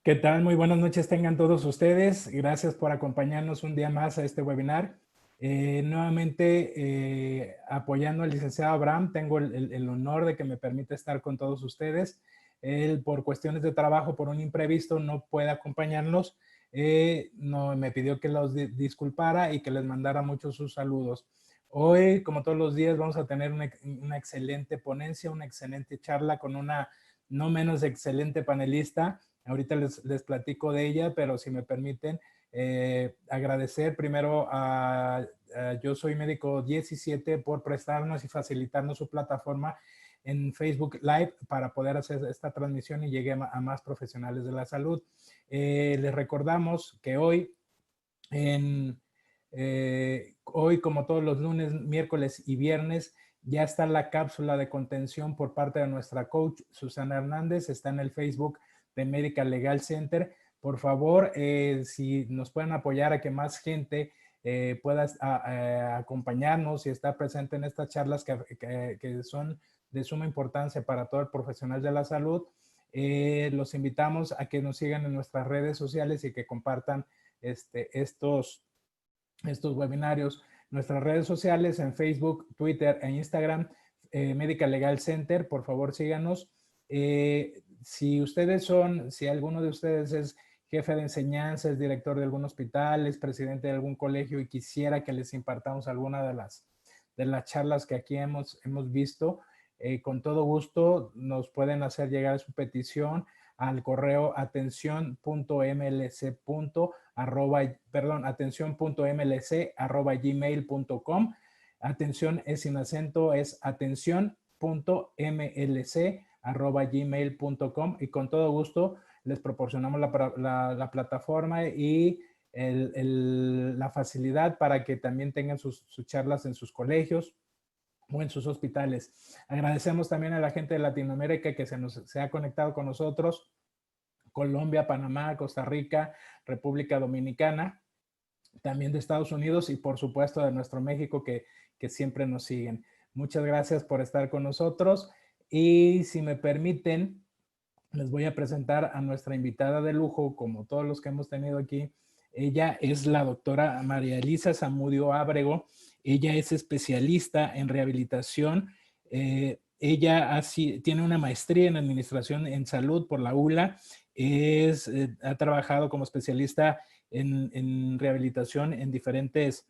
¿Qué tal? Muy buenas noches tengan todos ustedes. Gracias por acompañarnos un día más a este webinar. Nuevamente, apoyando al licenciado Abraham, tengo el honor de que me permita estar con todos ustedes. Él, por cuestiones de trabajo, por un imprevisto, no puede acompañarnos. No, me pidió que los disculpara y que les mandara muchos sus saludos. Hoy, como todos los días, vamos a tener una excelente ponencia, una excelente charla con una no menos excelente panelista. Ahorita les platico de ella, pero si me permiten, agradecer primero a Yo Soy Médico 17 por prestarnos y facilitarnos su plataforma en Facebook Live para poder hacer esta transmisión y llegue a más profesionales de la salud. Les recordamos que hoy, como todos los lunes, miércoles y viernes, ya está la cápsula de contención por parte de nuestra coach Susana Hernández. Está en el Facebook de Medical Legal Center. Por favor, si nos pueden apoyar a que más gente pueda acompañarnos y estar presente en estas charlas que son de suma importancia para todo el profesional de la salud, los invitamos a que nos sigan en nuestras redes sociales y que compartan estos webinarios. Nuestras redes sociales en Facebook, Twitter e Instagram, Medical Legal Center, por favor síganos. Si alguno de ustedes es jefe de enseñanza, es director de algún hospital, es presidente de algún colegio y quisiera que les impartamos alguna de las charlas que aquí hemos visto, con todo gusto nos pueden hacer llegar su petición al correo atención.mlc@gmail.com. Atención es sin acento, es atención.mlc@gmail.com, y con todo gusto les proporcionamos la plataforma y la facilidad para que también tengan sus charlas en sus colegios o en sus hospitales. Agradecemos también a la gente de Latinoamérica que se ha conectado con nosotros: Colombia, Panamá, Costa Rica, República Dominicana, también de Estados Unidos y por supuesto de nuestro México que siempre nos siguen. Muchas gracias por estar con nosotros, y si me permiten, les voy a presentar a nuestra invitada de lujo, como todos los que hemos tenido aquí. Ella es la doctora María Elisa Zamudio Ábrego. Ella es especialista en rehabilitación. Ella tiene una maestría en administración en salud por la ULA. Ha trabajado como especialista en rehabilitación en diferentes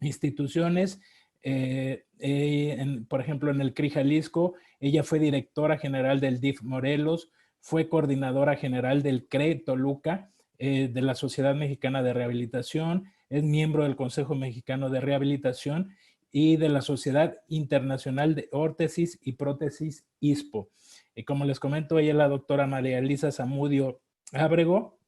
instituciones. Por ejemplo, en el CRI Jalisco, ella fue directora general del DIF Morelos, fue coordinadora general del CRE Toluca, de la Sociedad Mexicana de Rehabilitación, es miembro del Consejo Mexicano de Rehabilitación y de la Sociedad Internacional de Órtesis y Prótesis ISPO. Y como les comento, ella es la doctora María Elisa Zamudio Ábrego.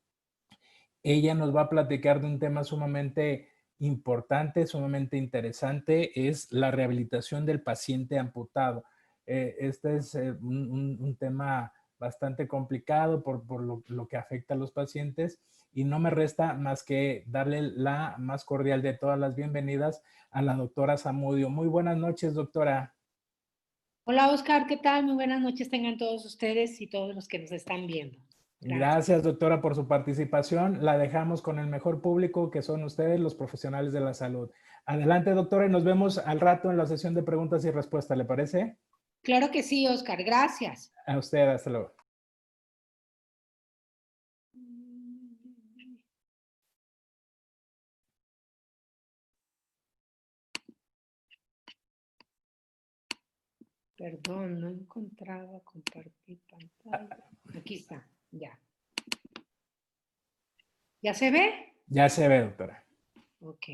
Ella nos va a platicar de un tema sumamente importante, sumamente interesante, es la rehabilitación del paciente amputado. Este es un tema bastante complicado por lo que afecta a los pacientes, y no me resta más que darle la más cordial de todas las bienvenidas a la doctora Zamudio. Muy buenas noches, doctora. Hola, Oscar, ¿qué tal? Muy buenas noches tengan todos ustedes y todos los que nos están viendo. Gracias, doctora, por su participación. La dejamos con el mejor público, que son ustedes, los profesionales de la salud. Adelante, doctora, y nos vemos al rato en la sesión de preguntas y respuestas, ¿le parece? Claro que sí, Oscar, gracias. A usted, hasta luego. Perdón, no encontraba compartir pantalla. Aquí está, ya. ¿Ya se ve? Ya se ve, doctora. Ok.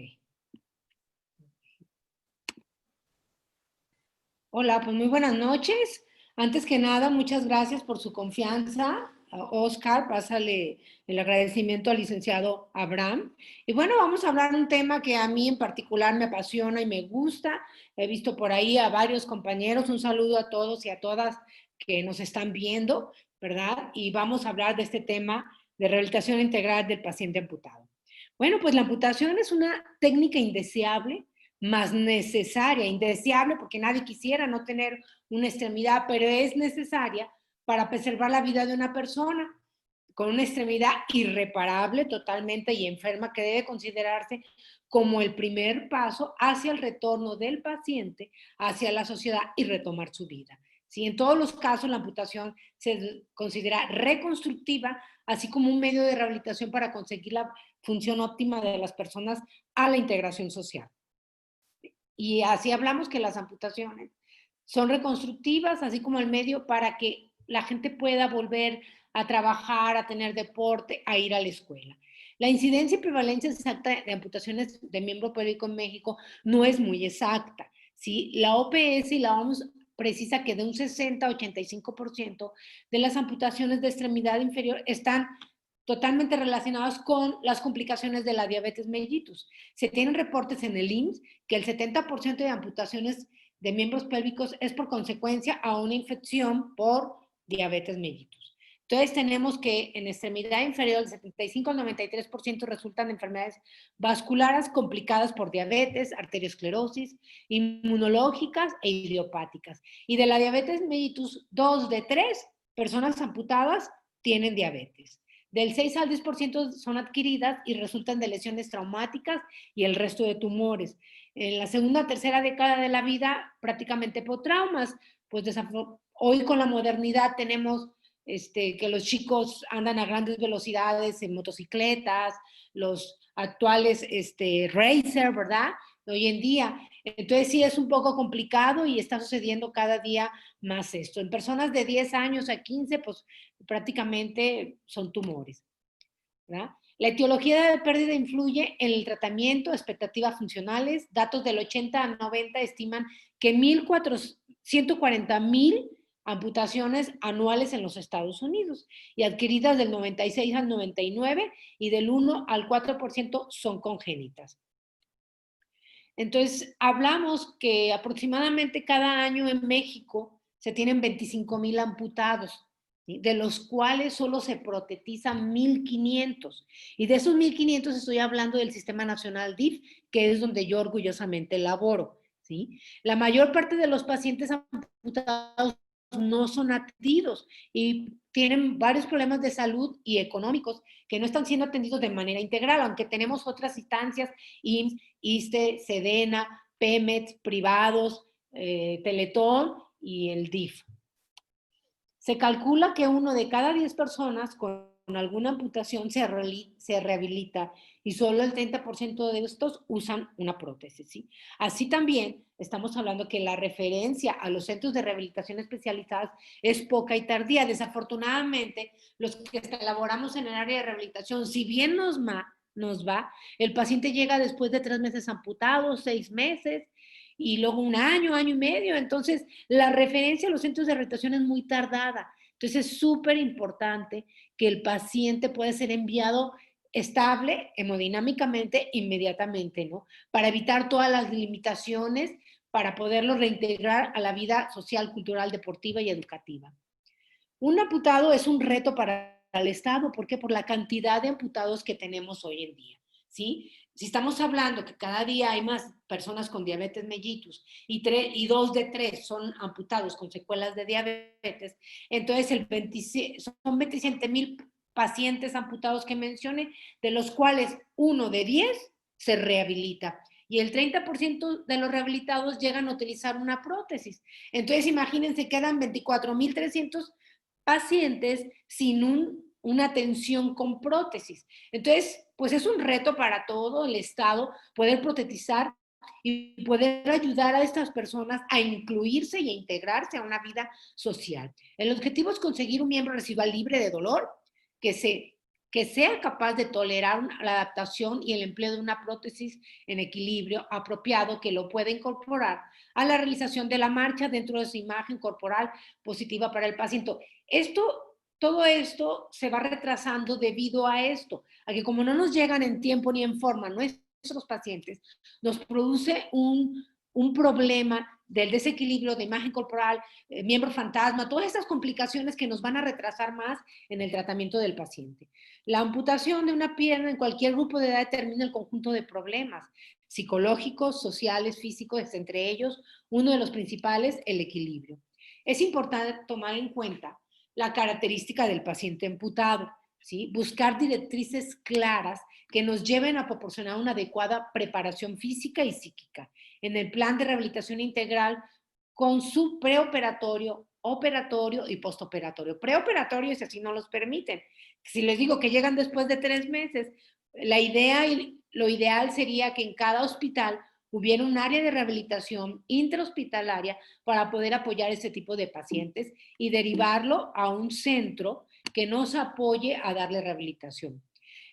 Hola, pues muy buenas noches. Antes que nada, muchas gracias por su confianza. Oscar, pásale el agradecimiento al licenciado Abraham. Y bueno, vamos a hablar de un tema que a mí en particular me apasiona y me gusta. He visto por ahí a varios compañeros. Un saludo a todos y a todas que nos están viendo, ¿verdad? Y vamos a hablar de este tema de rehabilitación integral del paciente amputado. Bueno, pues la amputación es una técnica indeseable, más necesaria, indeseable, porque nadie quisiera no tener una extremidad, pero es necesaria para preservar la vida de una persona. con una extremidad irreparable totalmente y enferma que debe considerarse como el primer paso hacia el retorno del paciente hacia la sociedad y retomar su vida. ¿Sí? En todos los casos, la amputación se considera reconstructiva, así como un medio de rehabilitación para conseguir la función óptima de las personas a la integración social. Y así hablamos que las amputaciones son reconstructivas, así como el medio para que la gente pueda volver a trabajar, a tener deporte, a ir a la escuela. La incidencia y prevalencia exacta de amputaciones de miembro pélvico en México no es muy exacta, ¿sí? La OPS y la OMS precisa que de un 60 a 85% de las amputaciones de extremidad inferior están totalmente relacionadas con las complicaciones de la diabetes mellitus. Se tienen reportes en el IMSS que el 70% de amputaciones de miembros pélvicos es por consecuencia a una infección por diabetes mellitus. Entonces tenemos que en extremidad inferior el 75 al 93% resultan de enfermedades vasculares complicadas por diabetes, arteriosclerosis, inmunológicas e idiopáticas. Y de la diabetes mellitus, 2 de 3 personas amputadas tienen diabetes. Del 6 al 10% son adquiridas y resultan de lesiones traumáticas y el resto de tumores. En la segunda o tercera década de la vida, prácticamente por traumas. Pues hoy con la modernidad tenemos que los chicos andan a grandes velocidades en motocicletas, los actuales racer, ¿verdad? Hoy en día. Entonces sí es un poco complicado y está sucediendo cada día más esto. En personas de 10 años a 15, pues prácticamente son tumores, ¿verdad? La etiología de pérdida influye en el tratamiento, expectativas funcionales. Datos del 80 a 90 estiman que 140,000 amputaciones anuales en los Estados Unidos y adquiridas del 96 al 99 y del 1 al 4% son congénitas. Entonces, hablamos que aproximadamente cada año en México se tienen 25,000 amputados, ¿sí? De los cuales solo se protetizan 1,500. Y de esos 1,500 estoy hablando del Sistema Nacional DIF, que es donde yo orgullosamente laboro, ¿sí? La mayor parte de los pacientes amputados no son atendidos y tienen varios problemas de salud y económicos que no están siendo atendidos de manera integral, aunque tenemos otras instancias, IMSS, ISSSTE, SEDENA, PEMEX, privados, Teletón y el DIF. Se calcula que 1 de cada 10 personas con alguna amputación se rehabilita y solo el 30% de estos usan una prótesis, ¿sí? Así también estamos hablando que la referencia a los centros de rehabilitación especializadas es poca y tardía. Desafortunadamente, los que elaboramos en el área de rehabilitación, si bien nos va, el paciente llega después de 3 meses amputados, 6 meses, y luego 1 año, año y medio. Entonces, la referencia a los centros de rehabilitación es muy tardada. Entonces, es súper importante que el paciente pueda ser enviado estable hemodinámicamente inmediatamente, ¿no? Para evitar todas las limitaciones, para poderlo reintegrar a la vida social, cultural, deportiva y educativa. Un amputado es un reto para el Estado. ¿Por qué? Por la cantidad de amputados que tenemos hoy en día, ¿sí? Si estamos hablando que cada día hay más personas con diabetes mellitus y 2 de 3 son amputados con secuelas de diabetes, entonces son 27,000 pacientes amputados que mencioné, de los cuales 1 de 10 se rehabilita. Y el 30% de los rehabilitados llegan a utilizar una prótesis. Entonces, imagínense, quedan 24,300 pacientes sin una atención con prótesis. Entonces, pues es un reto para todo el Estado poder protetizar y poder ayudar a estas personas a incluirse y a integrarse a una vida social. El objetivo es conseguir un miembro residual libre de dolor que sea capaz de tolerar la adaptación y el empleo de una prótesis en equilibrio apropiado que lo pueda incorporar a la realización de la marcha dentro de su imagen corporal positiva para el paciente. Todo esto se va retrasando debido a esto, a que como no nos llegan en tiempo ni en forma nuestros pacientes, nos produce un problema del desequilibrio de imagen corporal, miembro fantasma, todas estas complicaciones que nos van a retrasar más en el tratamiento del paciente. La amputación de una pierna en cualquier grupo de edad determina el conjunto de problemas psicológicos, sociales, físicos, entre ellos, uno de los principales, el equilibrio. Es importante tomar en cuenta la característica del paciente amputado, ¿sí? Buscar directrices claras que nos lleven a proporcionar una adecuada preparación física y psíquica en el plan de rehabilitación integral con su preoperatorio, operatorio y postoperatorio. Preoperatorio es así no los permiten. Si les digo que llegan después de 3 meses, la idea y lo ideal sería que en cada hospital hubiera un área de rehabilitación intrahospitalaria para poder apoyar ese tipo de pacientes y derivarlo a un centro que nos apoye a darle rehabilitación.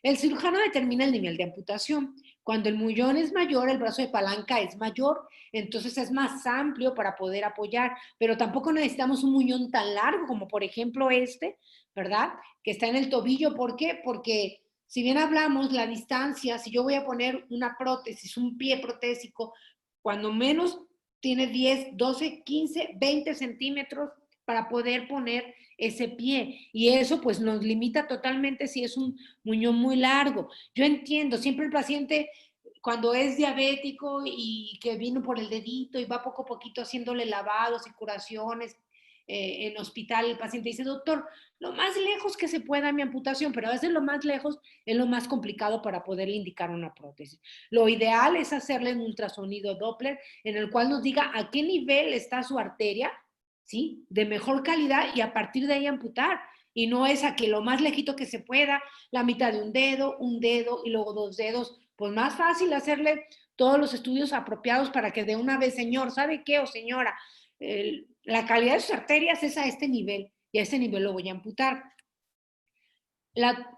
El cirujano determina el nivel de amputación. Cuando el muñón es mayor, el brazo de palanca es mayor, entonces es más amplio para poder apoyar, pero tampoco necesitamos un muñón tan largo como por ejemplo este, ¿verdad? Que está en el tobillo. ¿Por qué? Porque si bien hablamos la distancia, si yo voy a poner una prótesis, un pie protésico, cuando menos tiene 10, 12, 15, 20 centímetros para poder poner ese pie. Y eso pues nos limita totalmente si es un muñón muy largo. Yo entiendo, siempre el paciente cuando es diabético y que vino por el dedito y va poco a poquito haciéndole lavados y curaciones en hospital, el paciente dice, doctor, lo más lejos que se pueda mi amputación, pero a veces lo más lejos es lo más complicado para poderle indicar una prótesis. Lo ideal es hacerle un ultrasonido Doppler en el cual nos diga a qué nivel está su arteria, ¿sí? De mejor calidad y a partir de ahí amputar. Y no es a que lo más lejito que se pueda, la mitad de un dedo y luego 2 dedos, pues más fácil hacerle todos los estudios apropiados para que de una vez, señor, ¿sabe qué? O señora, la calidad de sus arterias es a este nivel y a este nivel lo voy a amputar. La,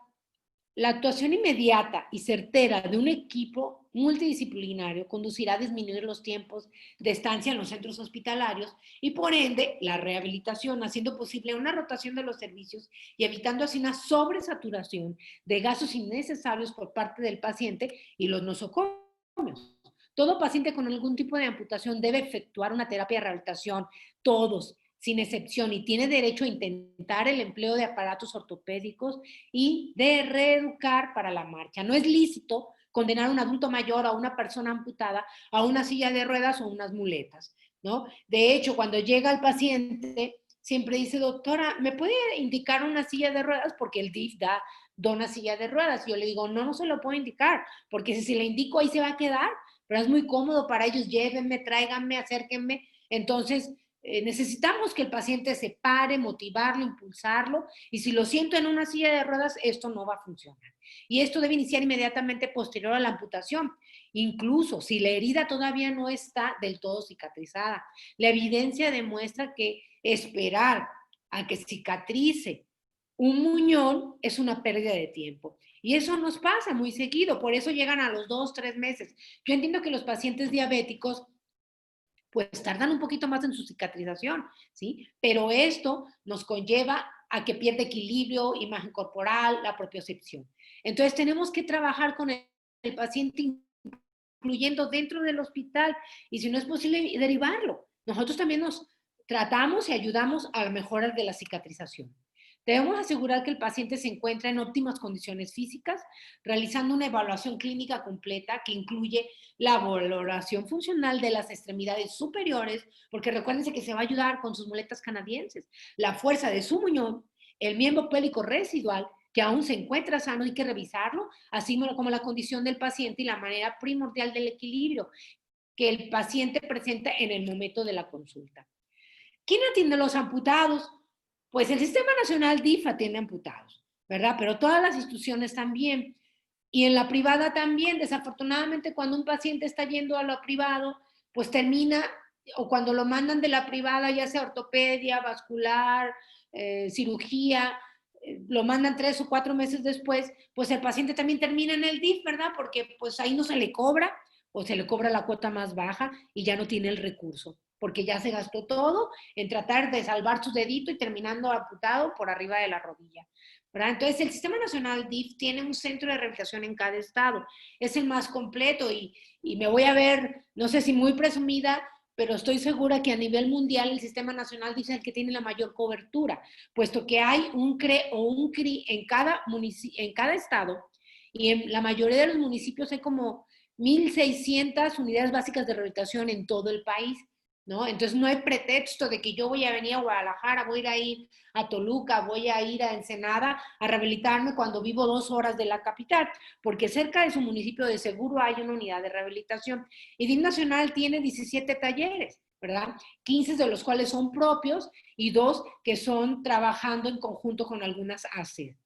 la actuación inmediata y certera de un equipo multidisciplinario conducirá a disminuir los tiempos de estancia en los centros hospitalarios y por ende la rehabilitación, haciendo posible una rotación de los servicios y evitando así una sobresaturación de gastos innecesarios por parte del paciente y los nosocomios. Todo paciente con algún tipo de amputación debe efectuar una terapia de rehabilitación, todos, sin excepción, y tiene derecho a intentar el empleo de aparatos ortopédicos y de reeducar para la marcha. No es lícito condenar a un adulto mayor o a una persona amputada a una silla de ruedas o unas muletas, ¿no? De hecho, cuando llega el paciente, siempre dice, doctora, ¿me puede indicar una silla de ruedas? Porque el DIF dona silla de ruedas. Yo le digo, no, no se lo puedo indicar, porque si le indico ahí se va a quedar, pero es muy cómodo para ellos, llévenme, tráiganme, acérquenme. Entonces, necesitamos que el paciente se pare, motivarlo, impulsarlo, y si lo siento en una silla de ruedas, esto no va a funcionar. Y esto debe iniciar inmediatamente posterior a la amputación, incluso si la herida todavía no está del todo cicatrizada. La evidencia demuestra que esperar a que cicatrice un muñón es una pérdida de tiempo. Y eso nos pasa muy seguido, por eso llegan a los 2, 3 meses. Yo entiendo que los pacientes diabéticos pues tardan un poquito más en su cicatrización, ¿sí? Pero esto nos conlleva a que pierda equilibrio, imagen corporal, la propiocepción. Entonces tenemos que trabajar con el paciente incluyendo dentro del hospital y si no es posible derivarlo. Nosotros también nos tratamos y ayudamos a la mejora de la cicatrización. Debemos asegurar que el paciente se encuentra en óptimas condiciones físicas, realizando una evaluación clínica completa que incluye la valoración funcional de las extremidades superiores, porque recuérdense que se va a ayudar con sus muletas canadienses, la fuerza de su muñón, el miembro pélvico residual, que aún se encuentra sano, hay que revisarlo, así como la condición del paciente y la manera primordial del equilibrio que el paciente presenta en el momento de la consulta. ¿Quién atiende a los amputados? Pues el Sistema Nacional DIF atiende amputados, ¿verdad? Pero todas las instituciones también. Y en la privada también, desafortunadamente, cuando un paciente está yendo a lo privado, pues termina, o cuando lo mandan de la privada, ya sea ortopedia, vascular, cirugía, lo mandan 3 o 4 meses después, pues el paciente también termina en el DIF, ¿verdad? Porque pues ahí no se le cobra o se le cobra la cuota más baja y ya no tiene el recurso, porque ya se gastó todo en tratar de salvar su dedito y terminando amputado por arriba de la rodilla. ¿Verdad? Entonces, el Sistema Nacional DIF tiene un centro de rehabilitación en cada estado. Es el más completo y me voy a ver, no sé si muy presumida, pero estoy segura que a nivel mundial el Sistema Nacional DIF es el que tiene la mayor cobertura, puesto que hay un CRE o un CRI en cada estado y en la mayoría de los municipios hay como 1,600 unidades básicas de rehabilitación en todo el país. ¿no? Entonces no hay pretexto de que yo voy a venir a Guadalajara, voy a ir a Toluca, voy a ir a Ensenada a rehabilitarme cuando vivo 2 horas de la capital, porque cerca de su municipio de seguro hay una unidad de rehabilitación. Y DIF Nacional tiene 17 talleres, ¿verdad? 15 de los cuales son propios y 2 que son trabajando en conjunto con algunas ACE.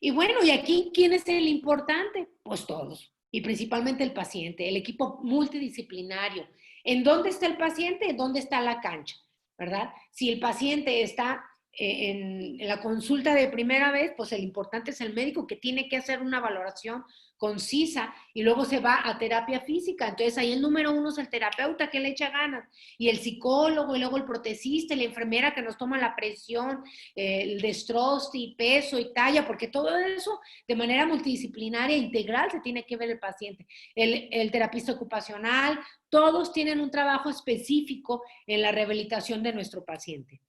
Y bueno, y aquí, ¿quién es el importante? Pues todos, y principalmente el paciente, el equipo multidisciplinario. ¿En dónde está el paciente? ¿En dónde está la cancha? ¿Verdad? Si el paciente está en la consulta de primera vez, pues el importante es el médico que tiene que hacer una valoración concisa y luego se va a terapia física. Entonces ahí el número 1 es el terapeuta que le echa ganas y el psicólogo y luego el protecista y la enfermera que nos toma la presión, el destroste y peso y talla, porque todo eso de manera multidisciplinaria e integral se tiene que ver el paciente. El terapista ocupacional, todos tienen un trabajo específico en la rehabilitación de nuestro paciente.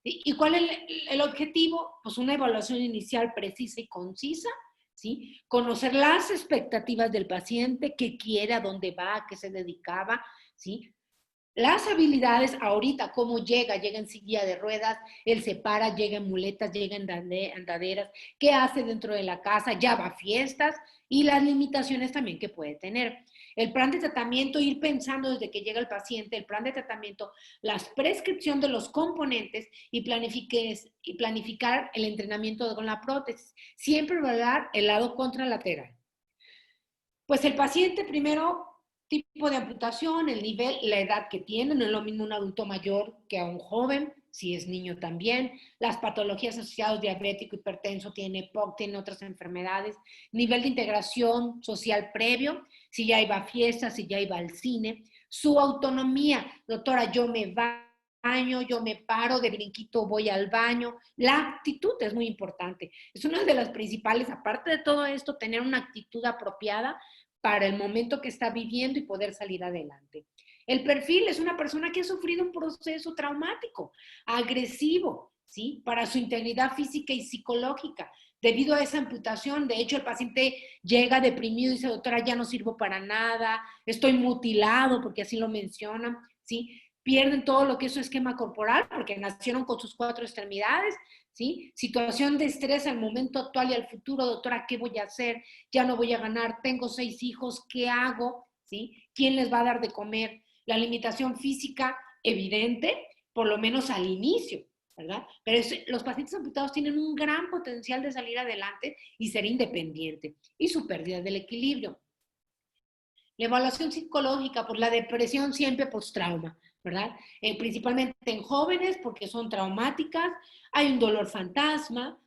¿Y cuál es el objetivo? Pues una evaluación inicial precisa y concisa, ¿sí? Conocer las expectativas del paciente, qué quiere, a dónde va, a qué se dedicaba, ¿sí? Las habilidades ahorita, cómo llega en silla de ruedas, él se para, llega en muletas, llega en andaderas, qué hace dentro de la casa, ya va a fiestas y las limitaciones también que puede tener. El plan de tratamiento, ir pensando desde que llega el paciente, el plan de tratamiento, la prescripción de los componentes y planificar el entrenamiento con la prótesis. Siempre evaluar el lado contralateral. Pues el paciente primero, tipo de amputación, el nivel, la edad que tiene, no es lo mismo un adulto mayor que a un joven, si es niño también, las patologías asociadas, diabético, hipertenso, tiene EPOC, tiene otras enfermedades, nivel de integración social previo, si ya iba a fiestas, si ya iba al cine, su autonomía, doctora, yo me baño, yo me paro de brinquito, voy al baño, la actitud es muy importante, es una de las principales, aparte de todo esto, tener una actitud apropiada para el momento que está viviendo y poder salir adelante. El perfil es una persona que ha sufrido un proceso traumático, agresivo, ¿sí? Para su integridad física y psicológica. Debido a esa amputación, de hecho, el paciente llega deprimido y dice, doctora, ya no sirvo para nada, estoy mutilado, porque así lo mencionan, ¿sí? Pierden todo lo que es su esquema corporal, porque nacieron con sus 4 extremidades, ¿sí? Situación de estrés al momento actual y al futuro, doctora, ¿qué voy a hacer? Ya no voy a ganar, tengo 6 hijos, ¿qué hago? ¿Sí? ¿Quién les va a dar de comer? La limitación física evidente, por lo menos al inicio, ¿verdad? Pero los pacientes amputados tienen un gran potencial de salir adelante y ser independiente, y su pérdida del equilibrio. La evaluación psicológica, por la depresión siempre post-trauma, ¿verdad? Principalmente en jóvenes porque son traumáticas, hay un dolor fantasma,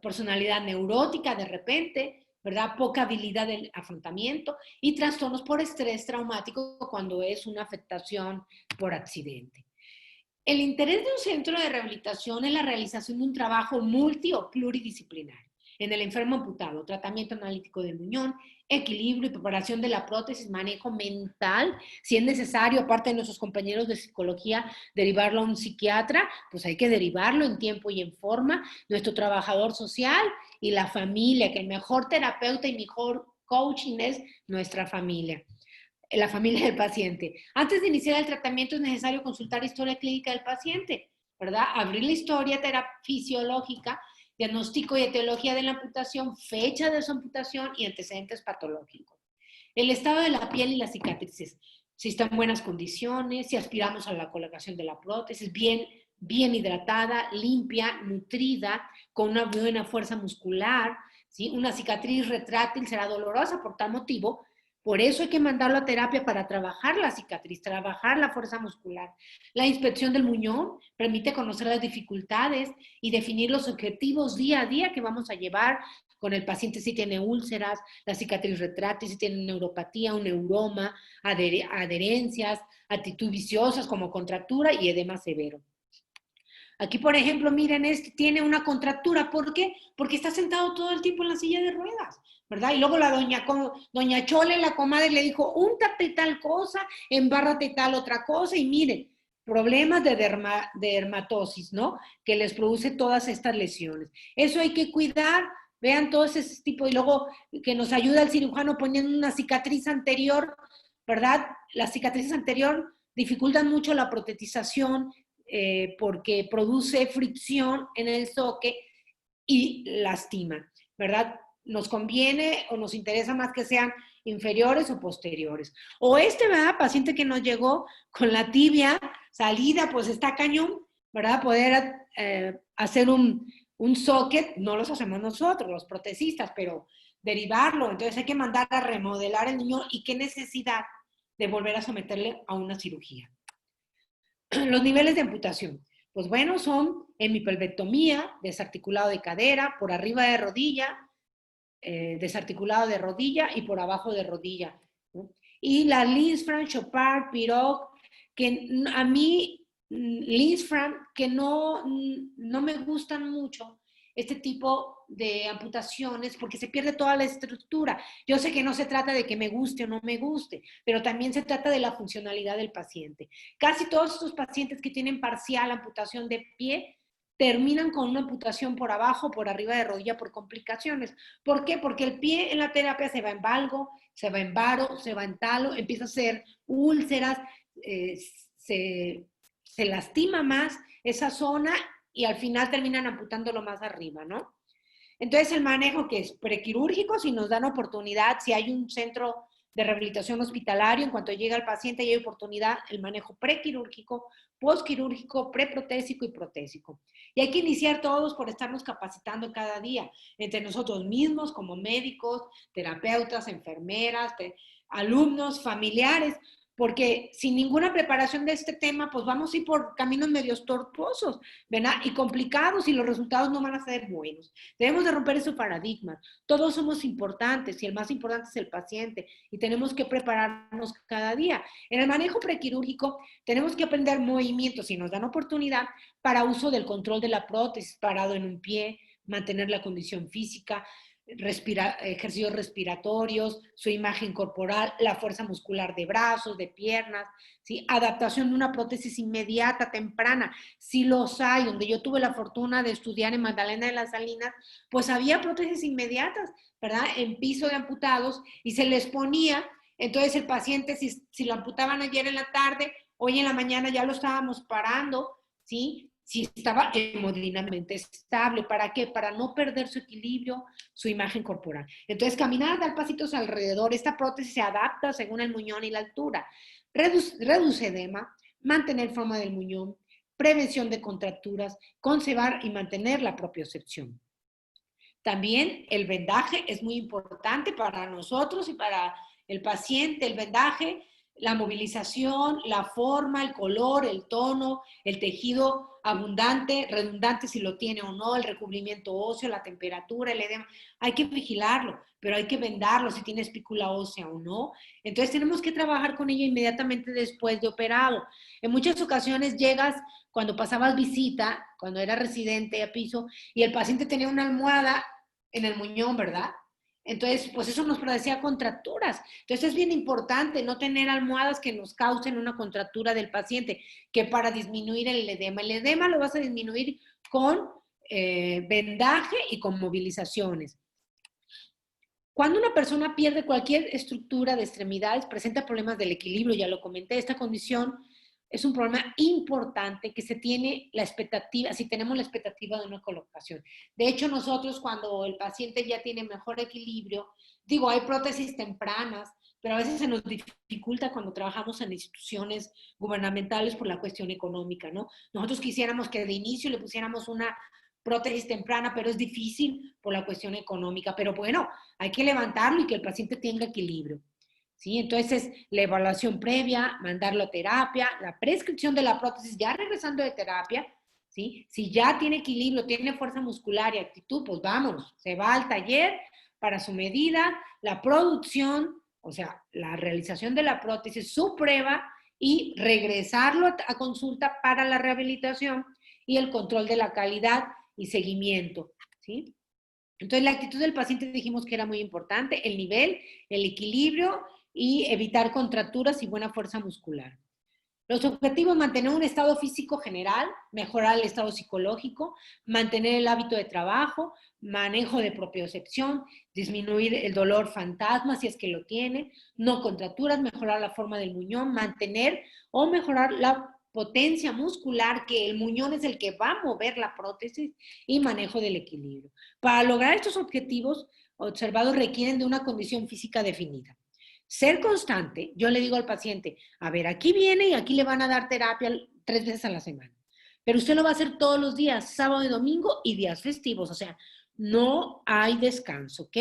personalidad neurótica de repente, ¿verdad? Poca habilidad de afrontamiento y trastornos por estrés traumático cuando es una afectación por accidente. El interés de un centro de rehabilitación es la realización de un trabajo multi o pluridisciplinario en el enfermo amputado, tratamiento analítico del muñón, equilibrio y preparación de la prótesis, manejo mental, si es necesario, aparte de nuestros compañeros de psicología, derivarlo a un psiquiatra, pues hay que derivarlo en tiempo y en forma, nuestro trabajador social y la familia, que el mejor terapeuta y mejor coaching es nuestra familia. La familia del paciente. Antes de iniciar el tratamiento es necesario consultar historia clínica del paciente, ¿verdad? Abrir la historia fisiológica, diagnóstico y etiología de la amputación, fecha de su amputación y antecedentes patológicos. El estado de la piel y las cicatrices, si está en buenas condiciones, si aspiramos a la colocación de la prótesis, bien hidratada, limpia, nutrida, con una buena fuerza muscular, ¿sí? Una cicatriz retráctil será dolorosa por tal motivo. Por eso hay que mandarlo a terapia para trabajar la cicatriz, trabajar la fuerza muscular. La inspección del muñón permite conocer las dificultades y definir los objetivos día a día que vamos a llevar con el paciente si tiene úlceras, la cicatriz retráctil, si tiene neuropatía, un neuroma, adherencias, actitud viciosas como contractura y edema severo. Aquí, por ejemplo, miren, este tiene una contractura. ¿Por qué? Porque está sentado todo el tiempo en la silla de ruedas, ¿verdad? Y luego la doña Chole, la comadre, le dijo, úntate tal cosa, embárrate tal otra cosa, y miren, problemas de dermatosis, ¿no? Que les produce todas estas lesiones. Eso hay que cuidar, vean todo ese tipo, y luego que nos ayuda el cirujano poniendo una cicatriz anterior, ¿verdad? La cicatriz anterior dificultan mucho la protetización porque produce fricción en el zoque y lastima, ¿verdad? Nos conviene o nos interesa más que sean inferiores o posteriores. O ¿verdad? Paciente que nos llegó con la tibia salida, pues está cañón, ¿verdad? Poder hacer un socket, no los hacemos nosotros, los protecistas, pero derivarlo. Entonces hay que mandar a remodelar el niño y qué necesidad de volver a someterle a una cirugía. Los niveles de amputación. Pues bueno, son hemipelvectomía, desarticulado de cadera, por arriba de rodilla, desarticulado de rodilla y por abajo de rodilla, ¿no? Y la Linzfranz, Chopard, Pirogue, que a mí, Linzfranz, que no me gustan mucho este tipo de amputaciones porque se pierde toda la estructura. Yo sé que no se trata de que me guste o no me guste, pero también se trata de la funcionalidad del paciente. Casi todos estos pacientes que tienen parcial amputación de pie terminan con una amputación por abajo, por arriba de rodilla, por complicaciones. ¿Por qué? Porque el pie en la terapia se va en valgo, se va en varo, se va en talo, empieza a hacer úlceras, se lastima más esa zona y al final terminan amputándolo más arriba, ¿no? Entonces el manejo que es prequirúrgico, si nos dan oportunidad, si hay un centro de rehabilitación hospitalario, en cuanto llega el paciente y hay oportunidad, el manejo prequirúrgico, postquirúrgico, preprotésico y protésico. Y hay que iniciar todos por estarnos capacitando cada día, entre nosotros mismos como médicos, terapeutas, enfermeras, alumnos, familiares, porque sin ninguna preparación de este tema, pues vamos a ir por caminos medios tortuosos, ¿verdad? Y complicados y los resultados no van a ser buenos. Debemos de romper ese paradigma. Todos somos importantes y el más importante es el paciente y tenemos que prepararnos cada día. En el manejo prequirúrgico tenemos que aprender movimientos, si nos dan oportunidad, para uso del control de la prótesis, parado en un pie, mantener la condición física, ejercicios respiratorios, su imagen corporal, la fuerza muscular de brazos, de piernas, ¿sí? Adaptación de una prótesis inmediata, temprana, si los hay, donde yo tuve la fortuna de estudiar en Magdalena de las Salinas, pues había prótesis inmediatas, ¿verdad? En piso de amputados y se les ponía, entonces el paciente, si lo amputaban ayer en la tarde, hoy en la mañana ya lo estábamos parando, ¿sí? Si estaba hemodinámicamente estable. ¿Para qué? Para no perder su equilibrio, su imagen corporal. Entonces, caminar, dar pasitos alrededor. Esta prótesis se adapta según el muñón y la altura. Reduce edema, mantener forma del muñón, prevención de contracturas, conservar y mantener la propiocepción. También el vendaje es muy importante para nosotros y para el paciente. El vendaje, la movilización, la forma, el color, el tono, el tejido abundante, redundante si lo tiene o no, el recubrimiento óseo, la temperatura, el edema. Hay que vigilarlo, pero hay que vendarlo si tiene espícula ósea o no. Entonces tenemos que trabajar con ello inmediatamente después de operado. En muchas ocasiones llegas cuando pasabas visita, cuando era residente a piso, y el paciente tenía una almohada en el muñón, ¿verdad? Entonces, pues eso nos producía contracturas. Entonces es bien importante no tener almohadas que nos causen una contractura del paciente, que para disminuir el edema lo vas a disminuir con vendaje y con movilizaciones. Cuando una persona pierde cualquier estructura de extremidades, presenta problemas del equilibrio, ya lo comenté, esta condición es un problema importante que se tiene la expectativa, si tenemos la expectativa de una colocación. De hecho, nosotros cuando el paciente ya tiene mejor equilibrio, digo, hay prótesis tempranas, pero a veces se nos dificulta cuando trabajamos en instituciones gubernamentales por la cuestión económica, ¿no? Nosotros quisiéramos que de inicio le pusiéramos una prótesis temprana, pero es difícil por la cuestión económica. Pero bueno, hay que levantarlo y que el paciente tenga equilibrio. ¿Sí? Entonces, la evaluación previa, mandarlo a terapia, la prescripción de la prótesis, ya regresando de terapia, ¿sí? Si ya tiene equilibrio, tiene fuerza muscular y actitud, pues vámonos, se va al taller para su medida, la producción, o sea, la realización de la prótesis, su prueba y regresarlo a consulta para la rehabilitación y el control de la calidad y seguimiento, ¿sí? Entonces, la actitud del paciente dijimos que era muy importante, el nivel, el equilibrio y evitar contracturas y buena fuerza muscular. Los objetivos: mantener un estado físico general, mejorar el estado psicológico, mantener el hábito de trabajo, manejo de propiocepción, disminuir el dolor fantasma si es que lo tiene, no contracturas, mejorar la forma del muñón, mantener o mejorar la potencia muscular, que el muñón es el que va a mover la prótesis, y manejo del equilibrio. Para lograr estos objetivos observados requieren de una condición física definida. Ser constante. Yo le digo al paciente, a ver, aquí viene y aquí le van a dar terapia 3 veces a la semana, pero usted lo va a hacer todos los días, sábado y domingo y días festivos, o sea, no hay descanso, ¿ok?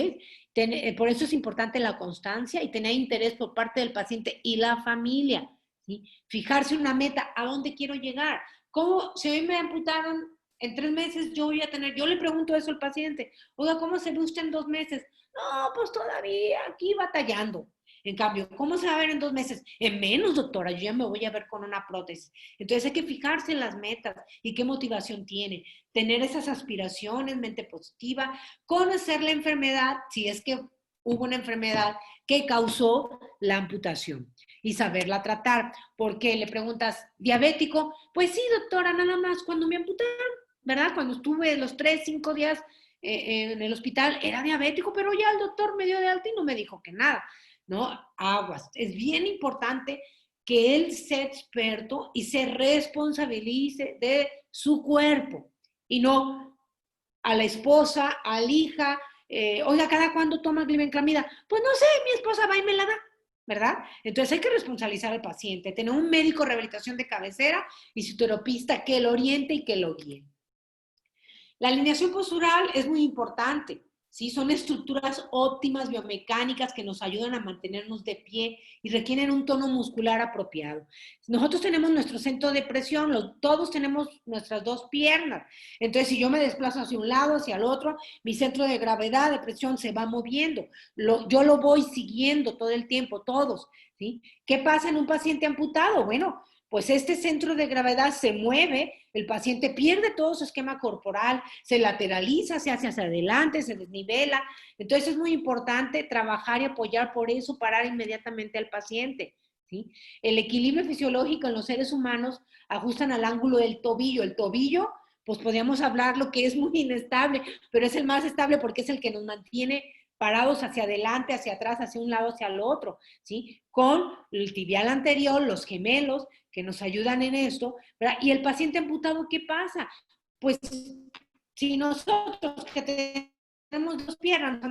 Por eso es importante la constancia y tener interés por parte del paciente y la familia, ¿sí? Fijarse una meta: ¿a dónde quiero llegar? ¿Cómo, si hoy me amputaron en 3 meses, yo voy a tener, yo le pregunto eso al paciente, oiga, ¿cómo se ve usted en 2 meses? No, pues todavía aquí batallando. En cambio, ¿cómo se va a ver en 2 meses? En menos, doctora, yo ya me voy a ver con una prótesis. Entonces hay que fijarse en las metas y qué motivación tiene. Tener esas aspiraciones, mente positiva, conocer la enfermedad, si es que hubo una enfermedad que causó la amputación, y saberla tratar. Porque le preguntas, ¿diabético? Pues sí, doctora, nada más cuando me amputaron, ¿verdad? Cuando estuve los 3, 5 días en el hospital, era diabético, pero ya el doctor me dio de alta y no me dijo que nada. ¿No? Aguas. Es bien importante que él sea experto y se responsabilice de su cuerpo, y no a la esposa, al hija, oiga, ¿cada cuándo toma glibenclamida? Pues no sé, mi esposa va y me la da, ¿verdad? Entonces hay que responsabilizar al paciente, tener un médico de rehabilitación de cabecera y su terapista que lo oriente y que lo guíe. La alineación postural es muy importante, ¿sí? Son estructuras óptimas biomecánicas que nos ayudan a mantenernos de pie y requieren un tono muscular apropiado. Nosotros tenemos nuestro centro de presión, todos tenemos nuestras 2 piernas. Entonces, si yo me desplazo hacia un lado, hacia el otro, mi centro de gravedad, de presión se va moviendo. Yo lo voy siguiendo todo el tiempo, todos, ¿sí? ¿Qué pasa en un paciente amputado? Bueno, pues este centro de gravedad se mueve, el paciente pierde todo su esquema corporal, se lateraliza, se hace hacia adelante, se desnivela. Entonces es muy importante trabajar y apoyar, por eso parar inmediatamente al paciente, ¿sí? El equilibrio fisiológico en los seres humanos ajustan al ángulo del tobillo. El tobillo, pues podríamos hablar lo que es muy inestable, pero es el más estable porque es el que nos mantiene parados hacia adelante, hacia atrás, hacia un lado, hacia el otro, ¿sí? Con el tibial anterior, los gemelos, que nos ayudan en esto, ¿verdad? Y el paciente amputado, ¿qué pasa? Pues si nosotros que tenemos 2 piernas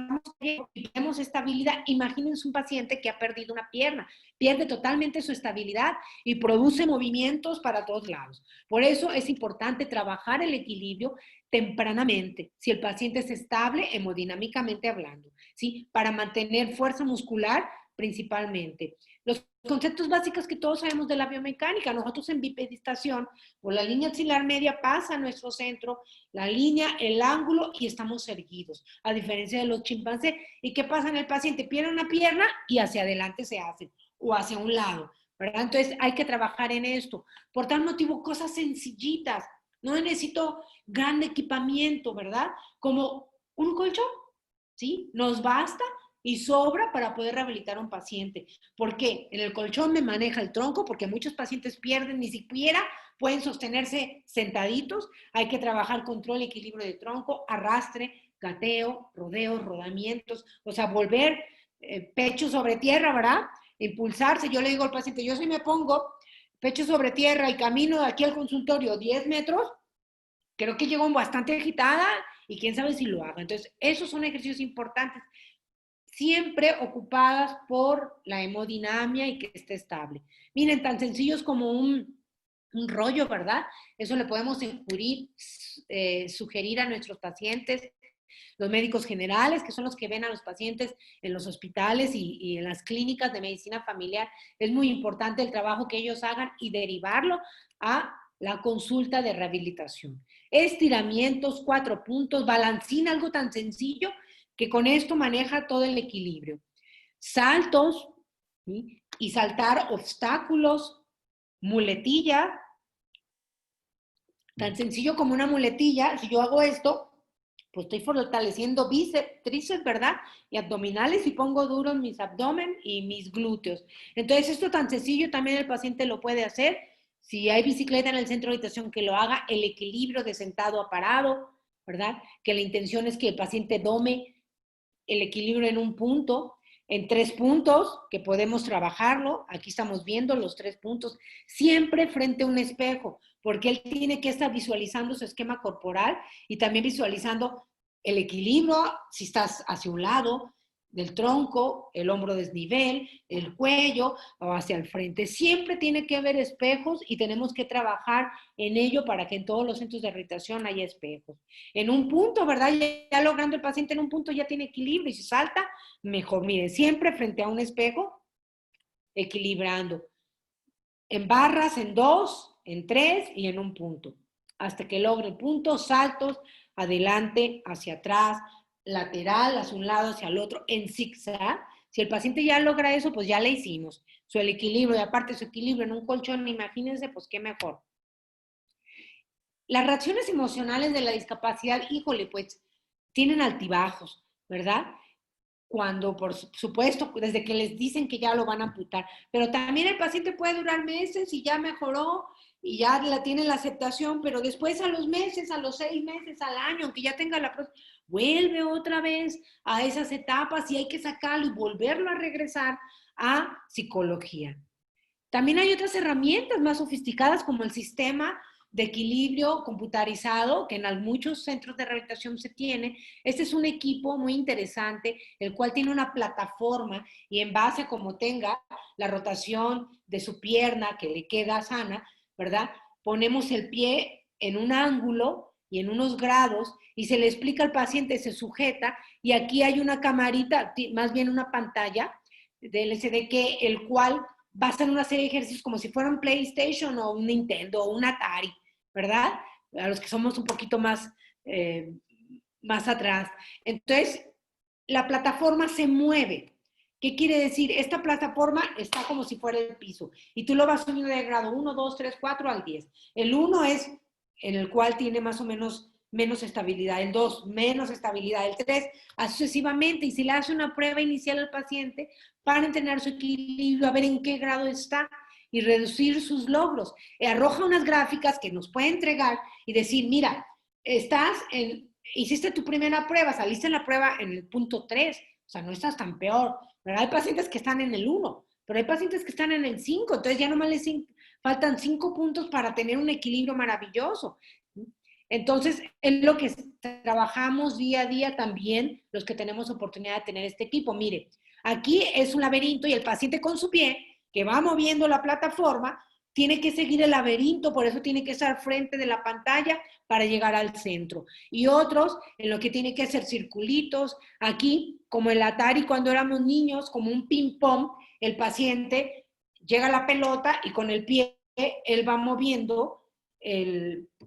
y tenemos estabilidad, imagínense un paciente que ha perdido una pierna, pierde totalmente su estabilidad y produce movimientos para todos lados. Por eso es importante trabajar el equilibrio tempranamente, si el paciente es estable hemodinámicamente hablando, ¿sí? Para mantener fuerza muscular principalmente. Los conceptos básicos que todos sabemos de la biomecánica: nosotros en bipedestación, por la línea axilar media pasa a nuestro centro, la línea, el ángulo, y estamos erguidos, a diferencia de los chimpancés. ¿Y qué pasa en el paciente? Pierde una pierna y hacia adelante se hace, o hacia un lado, ¿verdad? Entonces hay que trabajar en esto. Por tal motivo, cosas sencillitas. No necesito gran equipamiento, ¿verdad? Como un colchón, ¿sí? Nos basta y sobra para poder rehabilitar a un paciente. ¿Por qué? En el colchón me maneja el tronco, porque muchos pacientes pierden, ni siquiera pueden sostenerse sentaditos. Hay que trabajar control y equilibrio de tronco, arrastre, gateo, rodeos, rodamientos, o sea, volver pecho sobre tierra, ¿verdad? Impulsarse. Yo le digo al paciente, yo si me pongo pecho sobre tierra y camino de aquí al consultorio 10 metros, creo que llego bastante agitada y quién sabe si lo haga. Entonces, esos son ejercicios importantes, siempre ocupadas por la hemodinamia y que esté estable. Miren, tan sencillos como un rollo, ¿verdad? Eso le podemos sugerir a nuestros pacientes. Los médicos generales, que son los que ven a los pacientes en los hospitales y en las clínicas de medicina familiar, es muy importante el trabajo que ellos hagan y derivarlo a la consulta de rehabilitación. Estiramientos, 4 puntos, balancín, algo tan sencillo que con esto maneja todo el equilibrio. Saltos, ¿sí? Y saltar obstáculos, muletilla, tan sencillo como una muletilla. Si yo hago esto, pues estoy fortaleciendo bíceps, tríceps, ¿verdad? Y abdominales y pongo duro en mis abdomen y mis glúteos. Entonces, esto tan sencillo también el paciente lo puede hacer. Si hay bicicleta en el centro de habitación, que lo haga. El equilibrio de sentado a parado, ¿verdad? Que la intención es que el paciente dome el equilibrio en un punto, en 3 puntos, que podemos trabajarlo. Aquí estamos viendo los 3 puntos, siempre frente a un espejo, porque él tiene que estar visualizando su esquema corporal y también visualizando el equilibrio, si estás hacia un lado del tronco, el hombro desnivel, el cuello o hacia el frente. Siempre tiene que haber espejos y tenemos que trabajar en ello para que en todos los centros de rehabilitación haya espejos. En un punto, ¿verdad? Ya logrando el paciente en un punto ya tiene equilibrio y si salta, mejor. Miren, siempre frente a un espejo, equilibrando. En barras, en 2, en 3 y en un punto. Hasta que logre el punto, saltos, adelante, hacia atrás, lateral, hacia un lado, hacia el otro, en zigzag. Si el paciente ya logra eso, pues ya le hicimos. Su equilibrio, y aparte su equilibrio en un colchón, imagínense, pues qué mejor. Las reacciones emocionales de la discapacidad, híjole, pues tienen altibajos, ¿verdad? Cuando, por supuesto, desde que les dicen que ya lo van a amputar, pero también el paciente puede durar meses y ya mejoró y ya tiene la aceptación, pero después a los meses, a los 6 meses, al año, aunque ya tenga la próxima, vuelve otra vez a esas etapas y hay que sacarlo y volverlo a regresar a psicología. También hay otras herramientas más sofisticadas como el sistema de equilibrio computarizado que en muchos centros de rehabilitación se tiene. Este es un equipo muy interesante, el cual tiene una plataforma y en base a cómo tenga la rotación de su pierna que le queda sana, ¿verdad? Ponemos el pie en un ángulo y en unos grados y se le explica al paciente, se sujeta y aquí hay una camarita, más bien una pantalla de LCD que el cual va a hacer una serie de ejercicios como si fuera un PlayStation o un Nintendo o un Atari, ¿verdad? A los que somos un poquito más atrás. Entonces, la plataforma se mueve. ¿Qué quiere decir? Esta plataforma está como si fuera el piso y tú lo vas subiendo de grado 1, 2, 3, 4 al 10. El 1 es en el cual tiene más o menos estabilidad, el 2 menos estabilidad, el 3 así sucesivamente. Y si le hace una prueba inicial al paciente para entrenar su equilibrio, a ver en qué grado está y reducir sus logros. Arroja unas gráficas que nos puede entregar y decir, mira, hiciste tu primera prueba, saliste en la prueba en el punto 3, o sea, no estás tan peor, ¿verdad? Hay pacientes que están en el 1, pero hay pacientes que están en el 5, entonces ya nomás les faltan 5 puntos para tener un equilibrio maravilloso. Entonces, es lo que trabajamos día a día también, los que tenemos oportunidad de tener este equipo. Mire, aquí es un laberinto y el paciente con su pie, que va moviendo la plataforma, tiene que seguir el laberinto, por eso tiene que estar frente de la pantalla para llegar al centro. Y otros en lo que tiene que hacer circulitos. Aquí, como el Atari cuando éramos niños, como un ping-pong, el paciente llega a la pelota y con el pie él va moviendo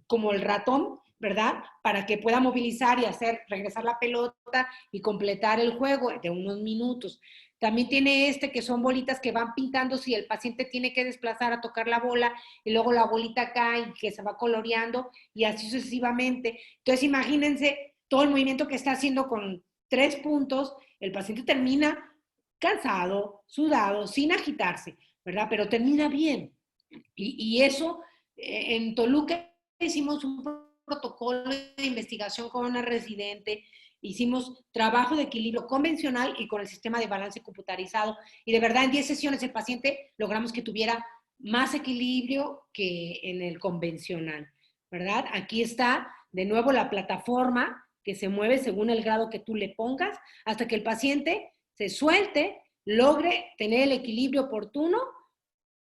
como el ratón, ¿verdad? Para que pueda movilizar y regresar la pelota y completar el juego de unos minutos. También tiene que son bolitas que van pintando si el paciente tiene que desplazar a tocar la bola y luego la bolita cae y que se va coloreando y así sucesivamente. Entonces imagínense todo el movimiento que está haciendo con 3 puntos, el paciente termina cansado, sudado, sin agitarse, ¿verdad? Pero termina bien. Y eso, en Toluca hicimos un protocolo de investigación con una residente, hicimos trabajo de equilibrio convencional y con el sistema de balance computarizado. Y de verdad, en 10 sesiones el paciente logramos que tuviera más equilibrio que en el convencional, ¿verdad? Aquí está de nuevo la plataforma que se mueve según el grado que tú le pongas, hasta que el paciente se suelte, logre tener el equilibrio oportuno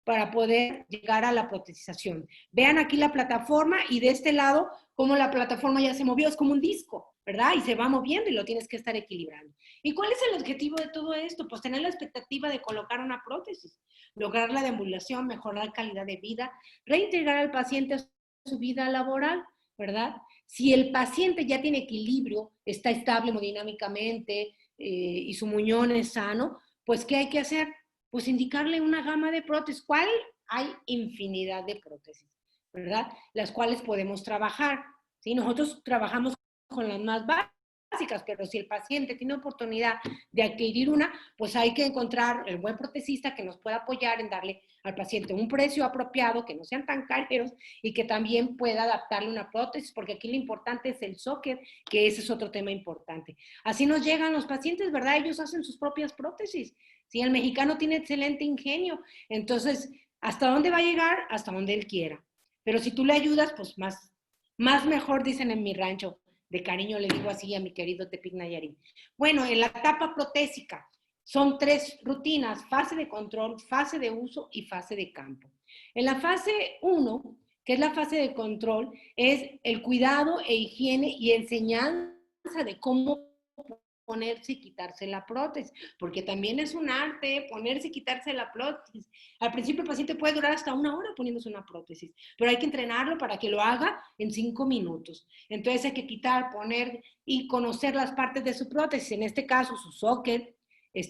para poder llegar a la protesización. Vean aquí la plataforma y de este lado, cómo la plataforma ya se movió, es como un disco, ¿verdad? Y se va moviendo y lo tienes que estar equilibrando. ¿Y cuál es el objetivo de todo esto? Pues tener la expectativa de colocar una prótesis, lograr la deambulación, mejorar la calidad de vida, reintegrar al paciente a su vida laboral, ¿verdad? Si el paciente ya tiene equilibrio, está estable hemodinámicamente y su muñón es sano, pues ¿qué hay que hacer? Pues indicarle una gama de prótesis. ¿Cuál? Hay infinidad de prótesis, ¿verdad? Las cuales podemos trabajar. ¿Sí? Nosotros trabajamos con las más básicas, pero si el paciente tiene oportunidad de adquirir una, pues hay que encontrar el buen protecista que nos pueda apoyar en darle al paciente un precio apropiado, que no sean tan caros y que también pueda adaptarle una prótesis, porque aquí lo importante es el socket, que ese es otro tema importante. Así nos llegan los pacientes, ¿verdad? Ellos hacen sus propias prótesis. ¿Sí? El mexicano tiene excelente ingenio, entonces, ¿hasta dónde va a llegar? Hasta donde él quiera. Pero si tú le ayudas, pues más mejor, dicen en mi rancho. De cariño le digo así a mi querido Tepic Nayarit. Bueno, en la etapa protésica son 3 rutinas: fase de control, fase de uso y fase de campo. En la fase 1, que es la fase de control, es el cuidado e higiene y enseñanza de cómo ponerse y quitarse la prótesis, porque también es un arte ponerse y quitarse la prótesis. Al principio el paciente puede durar hasta 1 hora poniéndose una prótesis, pero hay que entrenarlo para que lo haga en 5 minutos. Entonces hay que quitar, poner y conocer las partes de su prótesis, en este caso su socket,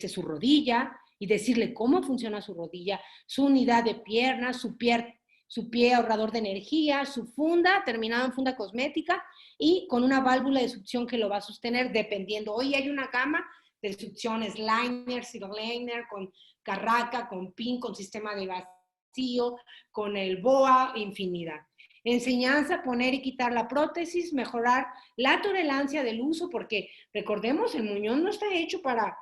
su rodilla, y decirle cómo funciona su rodilla, su unidad de pierna, su pie ahorrador de energía, su funda, terminada en funda cosmética, y con una válvula de succión que lo va a sostener dependiendo. Hoy hay una gama de succiones, liner, zero liner, con carraca, con pin, con sistema de vacío, con el BOA, infinidad. Enseñanza, poner y quitar la prótesis, mejorar la tolerancia del uso, porque recordemos, el muñón no está hecho para,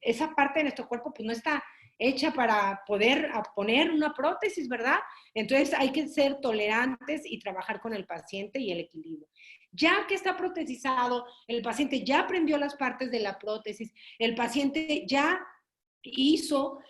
esa parte de nuestro cuerpo pues no está hecha para poder poner una prótesis, ¿verdad? Entonces hay que ser tolerantes y trabajar con el paciente y el equilibrio. Ya que está protesizado, el paciente ya aprendió las partes de la prótesis, el paciente ya hizo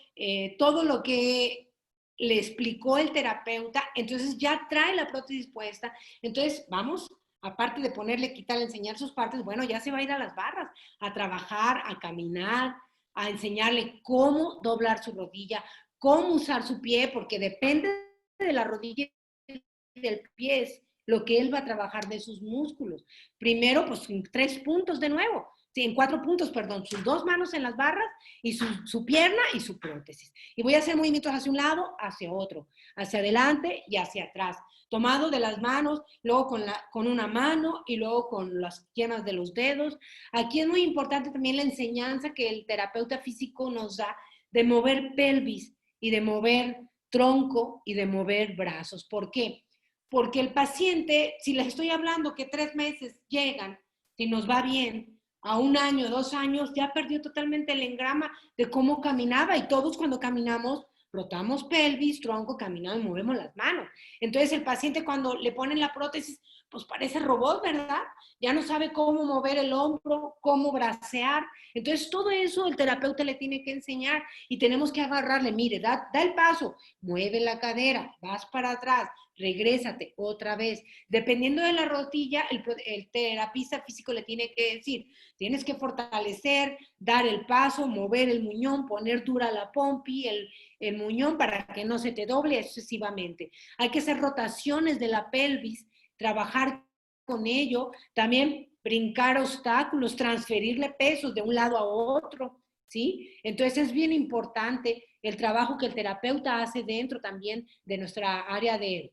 todo lo que le explicó el terapeuta, entonces ya trae la prótesis puesta, entonces vamos, aparte de ponerle, quitarle, enseñar sus partes, bueno, ya se va a ir a las barras, a trabajar, a caminar, a enseñarle cómo doblar su rodilla, cómo usar su pie, porque depende de la rodilla y del pie es lo que él va a trabajar de sus músculos. Primero, pues en 3 puntos de nuevo, sí, en 4 puntos, perdón, sus 2 manos en las barras y su pierna y su prótesis. Y voy a hacer movimientos hacia un lado, hacia otro, hacia adelante y hacia atrás. Tomado de las manos, luego con una mano y luego con las yemas de los dedos. Aquí es muy importante también la enseñanza que el terapeuta físico nos da de mover pelvis y de mover tronco y de mover brazos. ¿Por qué? Porque el paciente, si les estoy hablando que 3 meses llegan, si nos va bien, a 1 año, 2 años, ya perdió totalmente el engrama de cómo caminaba, y todos cuando caminamos rotamos pelvis, tronco, caminamos y movemos las manos. Entonces el paciente cuando le ponen la prótesis, pues parece robot, ¿verdad? Ya no sabe cómo mover el hombro, cómo bracear. Entonces todo eso el terapeuta le tiene que enseñar y tenemos que agarrarle, mire, da el paso, mueve la cadera, vas para atrás, regrésate otra vez. Dependiendo de la rodilla, el terapista físico le tiene que decir, tienes que fortalecer, dar el paso, mover el muñón, poner dura la pompi, el muñón para que no se te doble excesivamente. Hay que hacer rotaciones de la pelvis, trabajar con ello, también brincar obstáculos, transferirle pesos de un lado a otro, ¿sí? Entonces es bien importante el trabajo que el terapeuta hace dentro también de nuestra área de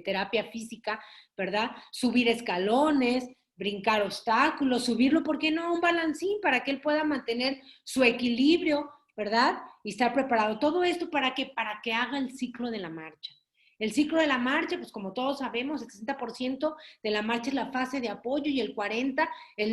terapia física, ¿verdad? Subir escalones, brincar obstáculos, subirlo, ¿por qué no? Un balancín para que él pueda mantener su equilibrio, ¿verdad? Y estar preparado. Todo esto para que haga el ciclo de la marcha. El ciclo de la marcha, pues como todos sabemos, el 60% de la marcha es la fase de apoyo y el 40% es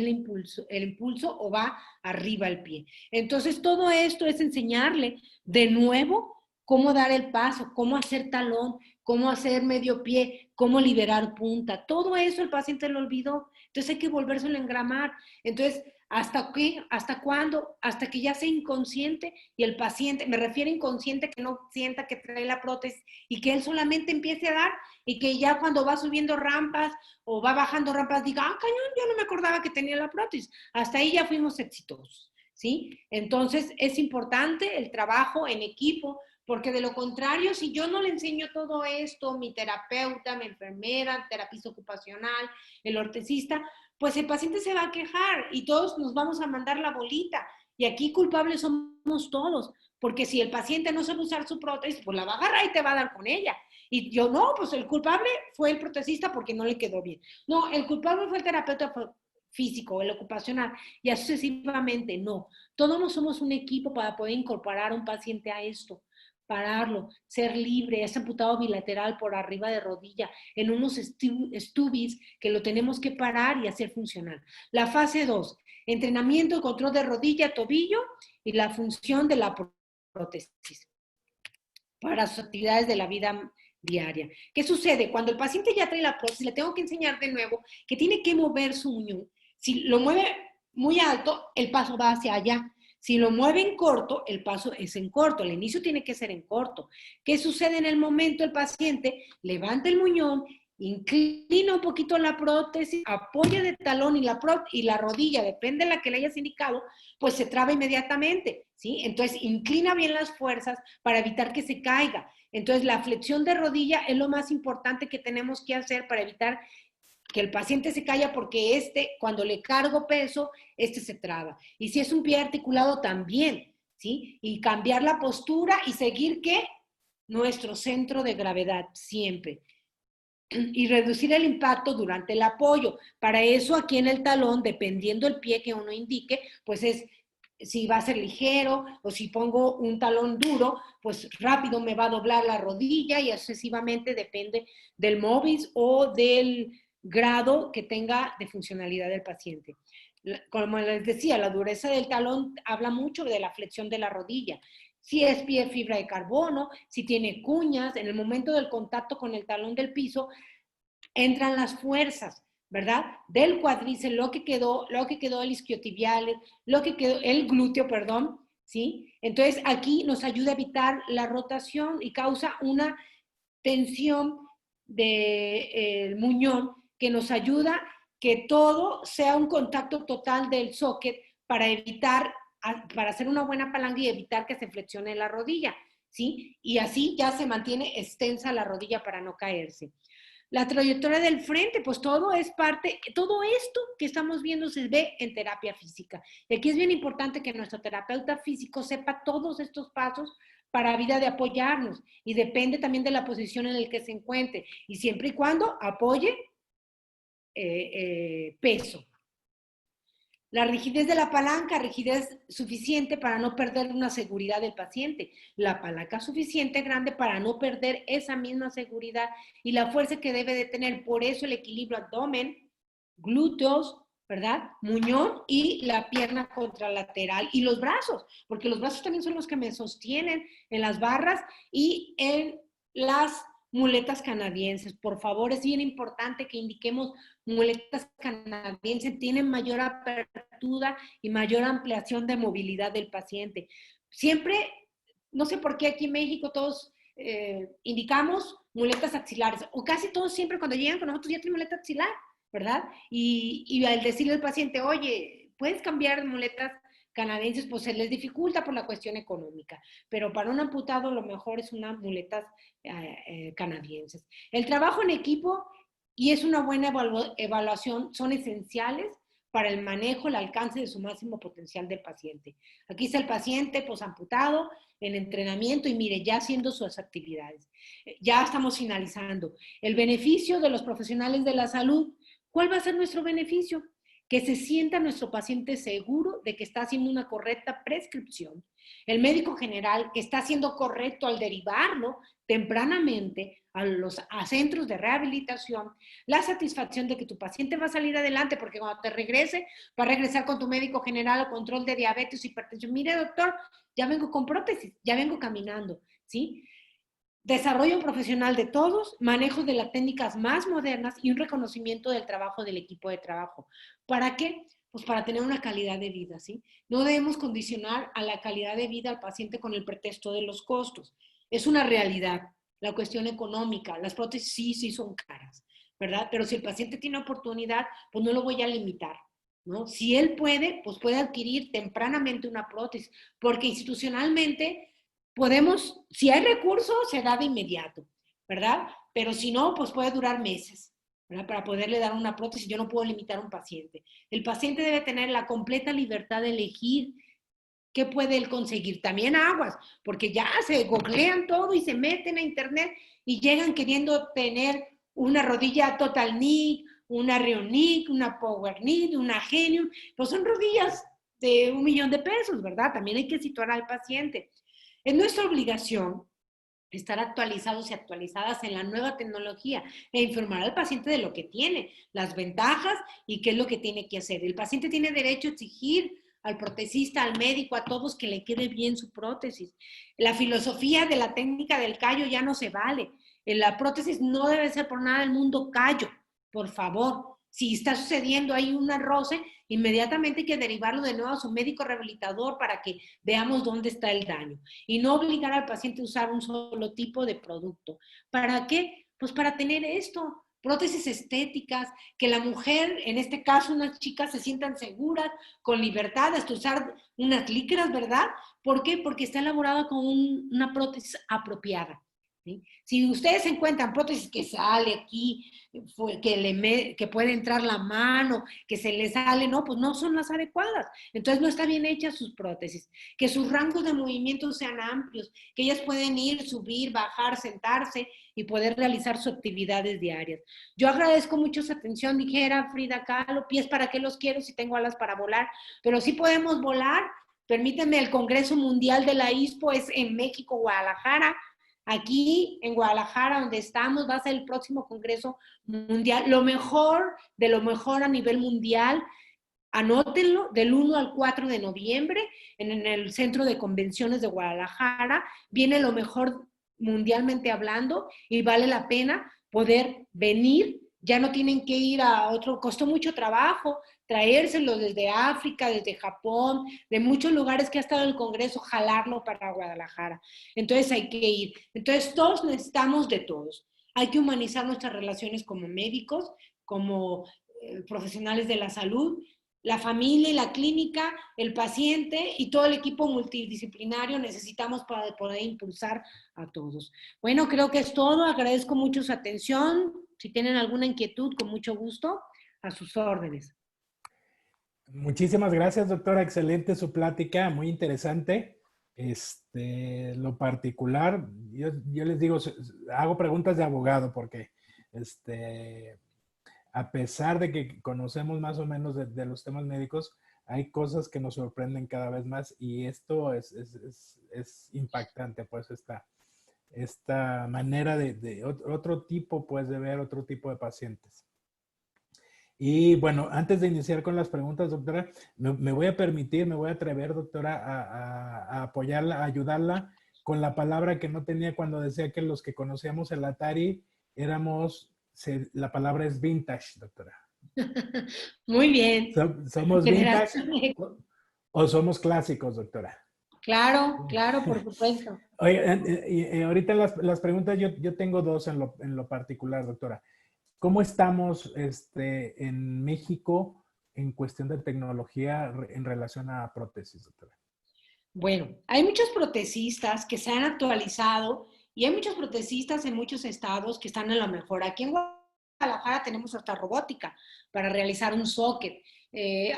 el impulso o va arriba el pie. Entonces todo esto es enseñarle de nuevo cómo dar el paso, cómo hacer talón, cómo hacer medio pie, cómo liberar punta. Todo eso el paciente lo olvidó. Entonces hay que volvérselo a engramar. Entonces, ¿hasta qué? ¿Hasta cuándo? Hasta que ya sea inconsciente y el paciente, me refiero a inconsciente, que no sienta que trae la prótesis y que él solamente empiece a dar y que ya cuando va subiendo rampas o va bajando rampas diga, ah, cañón, yo no me acordaba que tenía la prótesis. Hasta ahí ya fuimos exitosos, ¿sí? Entonces es importante el trabajo en equipo, porque de lo contrario, si yo no le enseño todo esto, mi terapeuta, mi enfermera, el terapista ocupacional, el ortesista, pues el paciente se va a quejar y todos nos vamos a mandar la bolita. Y aquí culpables somos todos, porque si el paciente no sabe usar su prótesis, pues la va a agarrar y te va a dar con ella. Y yo, no, pues el culpable fue el protecista porque no le quedó bien. No, el culpable fue el terapeuta físico, el ocupacional, y así sucesivamente. No, todos no somos un equipo para poder incorporar a un paciente a esto, pararlo, ser libre, es amputado bilateral por arriba de rodilla, en unos stubis que lo tenemos que parar y hacer funcional. La fase 2, entrenamiento y control de rodilla, tobillo y la función de la prótesis para sus actividades de la vida diaria. ¿Qué sucede? Cuando el paciente ya trae la prótesis, le tengo que enseñar de nuevo que tiene que mover su muñón. Si lo mueve muy alto, el paso va hacia allá. Si lo mueve en corto, el paso es en corto. El inicio tiene que ser en corto. ¿Qué sucede en el momento? El paciente levanta el muñón, inclina un poquito la prótesis, apoya de talón y la rodilla, depende de la que le hayas indicado, pues se traba inmediatamente, ¿sí? Entonces, inclina bien las fuerzas para evitar que se caiga. Entonces, la flexión de rodilla es lo más importante que tenemos que hacer para evitar que el paciente se caiga, porque cuando le cargo peso, se traba. Y si es un pie articulado, también, ¿sí? Y cambiar la postura y seguir, ¿qué? Nuestro centro de gravedad, siempre. Y reducir el impacto durante el apoyo. Para eso, aquí en el talón, dependiendo del pie que uno indique, pues es si va a ser ligero, o si pongo un talón duro, pues rápido me va a doblar la rodilla, y sucesivamente depende del móvil o del grado que tenga de funcionalidad del paciente. Como les decía, la dureza del talón habla mucho de la flexión de la rodilla. Si es pie de fibra de carbono, si tiene cuñas, en el momento del contacto con el talón del piso, entran las fuerzas, ¿verdad? Del cuádriceps, lo que quedó el isquiotibial, lo que quedó, el glúteo, perdón, ¿sí? Entonces, aquí nos ayuda a evitar la rotación y causa una tensión del muñón que nos ayuda que todo sea un contacto total del socket para hacer una buena palanca y evitar que se flexione la rodilla, ¿sí? Y así ya se mantiene extensa la rodilla para no caerse. La trayectoria del frente, pues todo esto que estamos viendo se ve en terapia física. Y aquí es bien importante que nuestro terapeuta físico sepa todos estos pasos para vida de apoyarnos, y depende también de la posición en la que se encuentre, y siempre y cuando apoye peso. La rigidez de la palanca, rigidez suficiente para no perder una seguridad del paciente. La palanca suficiente grande para no perder esa misma seguridad y la fuerza que debe de tener. Por eso el equilibrio abdomen, glúteos, ¿verdad? Muñón y la pierna contralateral y los brazos, porque los brazos también son los que me sostienen en las barras y en las muletas canadienses. Por favor, es bien importante que indiquemos muletas canadienses, tienen mayor apertura y mayor ampliación de movilidad del paciente. Siempre, no sé por qué aquí en México todos indicamos muletas axilares, o casi todos siempre cuando llegan con nosotros ya tienen muleta axilar, ¿verdad? Y al decirle al paciente, oye, ¿puedes cambiar de muletas canadienses? Pues se les dificulta por la cuestión económica, pero para un amputado lo mejor es unas muletas canadienses. El trabajo en equipo y es una buena evaluación son esenciales para el manejo, el alcance de su máximo potencial del paciente. Aquí está el paciente pues amputado en entrenamiento y mire, ya haciendo sus actividades. Ya estamos finalizando. El beneficio de los profesionales de la salud. ¿Cuál va a ser nuestro beneficio? Que se sienta nuestro paciente seguro de que está haciendo una correcta prescripción. El médico general que está haciendo correcto al derivarlo tempranamente a centros de rehabilitación, la satisfacción de que tu paciente va a salir adelante, porque cuando te regrese, va a regresar con tu médico general al control de diabetes, hipertensión. Mire, doctor, ya vengo con prótesis, ya vengo caminando, ¿sí? Desarrollo profesional de todos, manejo de las técnicas más modernas y un reconocimiento del trabajo del equipo de trabajo. ¿Para qué? Pues para tener una calidad de vida, ¿sí? No debemos condicionar a la calidad de vida al paciente con el pretexto de los costos. Es una realidad, la cuestión económica. Las prótesis sí son caras, ¿verdad? Pero si el paciente tiene oportunidad, pues no lo voy a limitar, ¿no? Si él puede, pues puede adquirir tempranamente una prótesis, porque institucionalmente podemos, si hay recursos, se da de inmediato, ¿verdad? Pero si no, pues puede durar meses, ¿verdad? Para poderle dar una prótesis. Yo no puedo limitar a un paciente. El paciente debe tener la completa libertad de elegir qué puede él conseguir. También aguas, porque ya se googlean todo y se meten a internet y llegan queriendo tener una rodilla Total Knee, una Rheonic, una Power Knee, una Genium, pues son rodillas de $1,000,000, ¿verdad? También hay que situar al paciente. Es nuestra obligación estar actualizados y actualizadas en la nueva tecnología e informar al paciente de lo que tiene, las ventajas y qué es lo que tiene que hacer. El paciente tiene derecho a exigir al protesista, al médico, a todos que le quede bien su prótesis. La filosofía de la técnica del callo ya no se vale. La prótesis no debe ser por nada del mundo callo, por favor. Si está sucediendo ahí un roce, inmediatamente hay que derivarlo de nuevo a su médico rehabilitador para que veamos dónde está el daño y no obligar al paciente a usar un solo tipo de producto. ¿Para qué? Pues para tener esto, prótesis estéticas, que la mujer, en este caso unas chicas, se sientan seguras, con libertad, hasta usar unas licras, ¿verdad? ¿Por qué? Porque está elaborada con una prótesis apropiada. ¿Sí? Si ustedes encuentran prótesis que sale aquí, que puede entrar la mano, que se le sale, no, pues no son las adecuadas. Entonces no está bien hecha sus prótesis. Que sus rangos de movimiento sean amplios, que ellas pueden ir, subir, bajar, sentarse y poder realizar sus actividades diarias. Yo agradezco mucho su atención, dijera Frida Kahlo, pies para qué los quiero si tengo alas para volar, pero sí podemos volar. Permítanme, el Congreso Mundial de la ISPO es en México, Guadalajara. Aquí en Guadalajara, donde estamos, va a ser el próximo Congreso Mundial. Lo mejor de lo mejor a nivel mundial. Anótenlo, del 1 al 4 de noviembre en el Centro de Convenciones de Guadalajara. Viene lo mejor mundialmente hablando y vale la pena poder venir. Ya no tienen que ir a otro, costó mucho trabajo traérselo desde África, desde Japón, de muchos lugares que ha estado el Congreso, jalarlo para Guadalajara. Entonces hay que ir. Entonces todos necesitamos de todos. Hay que humanizar nuestras relaciones como médicos, como profesionales de la salud, la familia y la clínica, el paciente y todo el equipo multidisciplinario necesitamos para poder impulsar a todos. Bueno, creo que es todo. Agradezco mucho su atención. Si tienen alguna inquietud, con mucho gusto, a sus órdenes. Muchísimas gracias, doctora. Excelente su plática, muy interesante. Lo particular, yo les digo, hago preguntas de abogado porque a pesar de que conocemos más o menos de los temas médicos, hay cosas que nos sorprenden cada vez más y esto es impactante, pues esta manera de otro tipo, pues, de ver otro tipo de pacientes. Y bueno, antes de iniciar con las preguntas, doctora, me voy a atrever, doctora, a apoyarla, a ayudarla con la palabra que no tenía cuando decía que los que conocíamos el Atari la palabra es vintage, doctora. Muy bien. ¿Somos vintage o somos clásicos, doctora? Claro, claro, por supuesto. Oye, ahorita las preguntas yo tengo dos en lo particular, doctora. ¿Cómo estamos en México en cuestión de tecnología en relación a prótesis, doctora? Bueno, hay muchos protesistas que se han actualizado y hay muchos protesistas en muchos estados que están a lo mejor. Aquí en Guadalajara tenemos hasta robótica para realizar un socket.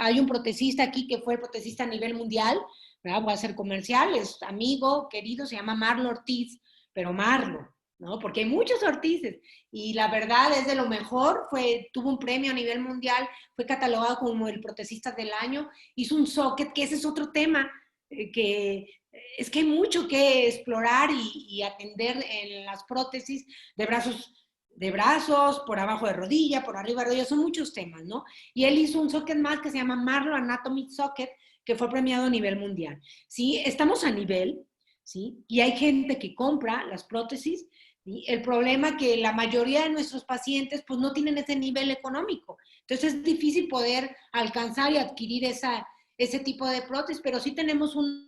Hay un protesista aquí que fue protesista a nivel mundial, ¿verdad? Voy a hacer comercial, es amigo, querido, se llama Marlo Ortiz, pero Marlo, ¿no? Porque hay muchos Ortizes y la verdad es de lo mejor, tuvo un premio a nivel mundial, fue catalogado como el protesista del año, hizo un socket, que ese es otro tema, que es que hay mucho que explorar y atender en las prótesis de brazos, por abajo de rodilla, por arriba de rodilla, son muchos temas, ¿no? Y él hizo un socket más que se llama Marlo Anatomy Socket, que fue premiado a nivel mundial. ¿Sí? Estamos a nivel, ¿sí? Y hay gente que compra las prótesis, ¿sí? El problema es que la mayoría de nuestros pacientes pues no tienen ese nivel económico. Entonces es difícil poder alcanzar y adquirir ese tipo de prótesis, pero sí tenemos un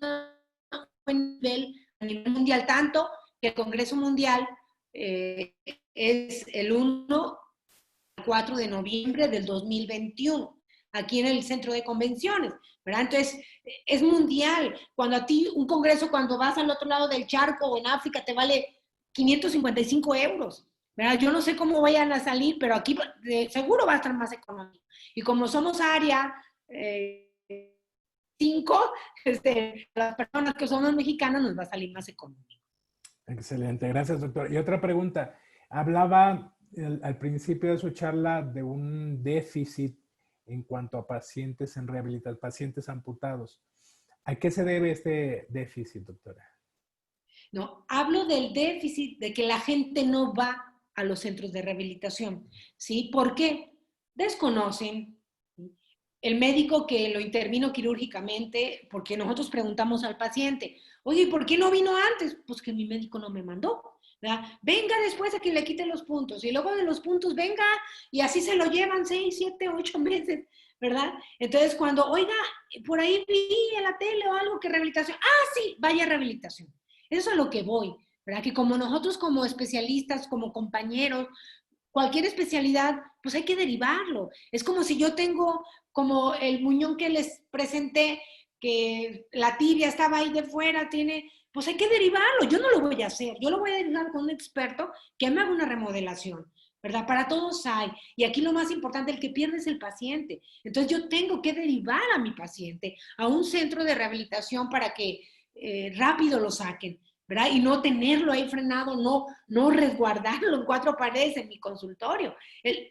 buen nivel a nivel mundial, tanto que el Congreso Mundial es el 1 al 4 de noviembre del 2021, aquí en el Centro de Convenciones, ¿verdad? Entonces, es mundial. Cuando a ti un congreso, cuando vas al otro lado del charco o en África, te vale 555 euros, ¿verdad? Yo no sé cómo vayan a salir, pero aquí seguro va a estar más económico. Y como somos área 5, las personas que somos mexicanas nos va a salir más económico. Excelente, gracias, doctor. Y otra pregunta. Hablaba al principio de su charla de un déficit en cuanto a pacientes en rehabilitación, pacientes amputados. ¿A qué se debe este déficit, doctora? No, hablo del déficit de que la gente no va a los centros de rehabilitación, ¿sí? ¿Por qué? Desconocen. El médico que lo intervino quirúrgicamente, porque nosotros preguntamos al paciente, oye, ¿por qué no vino antes? Pues que mi médico no me mandó, ¿verdad? Venga después a que le quite los puntos, y luego de los puntos venga, y así se lo llevan 6, 7, 8 meses, ¿verdad? Entonces cuando, oiga, por ahí vi en la tele o algo que rehabilitación, sí, vaya a rehabilitación. Eso es a lo que voy, ¿verdad? Que como nosotros como especialistas, como compañeros, cualquier especialidad, pues hay que derivarlo. Es como si yo tengo, como el muñón que les presenté, que la tibia estaba ahí de fuera, pues hay que derivarlo. Yo no lo voy a hacer, yo lo voy a derivar con un experto que me haga una remodelación, ¿verdad? Para todos hay. Y aquí lo más importante, el que pierde es el paciente. Entonces yo tengo que derivar a mi paciente a un centro de rehabilitación para que rápido lo saquen, ¿verdad? Y no tenerlo ahí frenado, no resguardarlo en cuatro paredes en mi consultorio.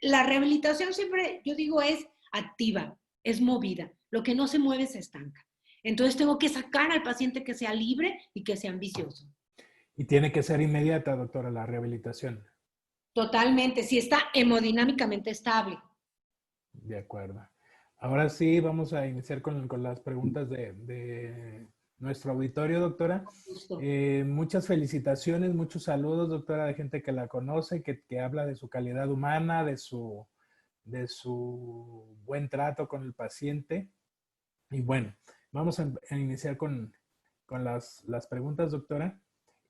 La rehabilitación siempre, yo digo, es activa, es movida. Lo que no se mueve se estanca. Entonces tengo que sacar al paciente que sea libre y que sea ambicioso. Y tiene que ser inmediata, doctora, la rehabilitación. Totalmente, si está hemodinámicamente estable. De acuerdo. Ahora sí, vamos a iniciar con las preguntas de nuestro auditorio, doctora. Muchas felicitaciones, muchos saludos, doctora, de gente que la conoce, que habla de su calidad humana, de su buen trato con el paciente. Y bueno, vamos a iniciar con las preguntas, doctora.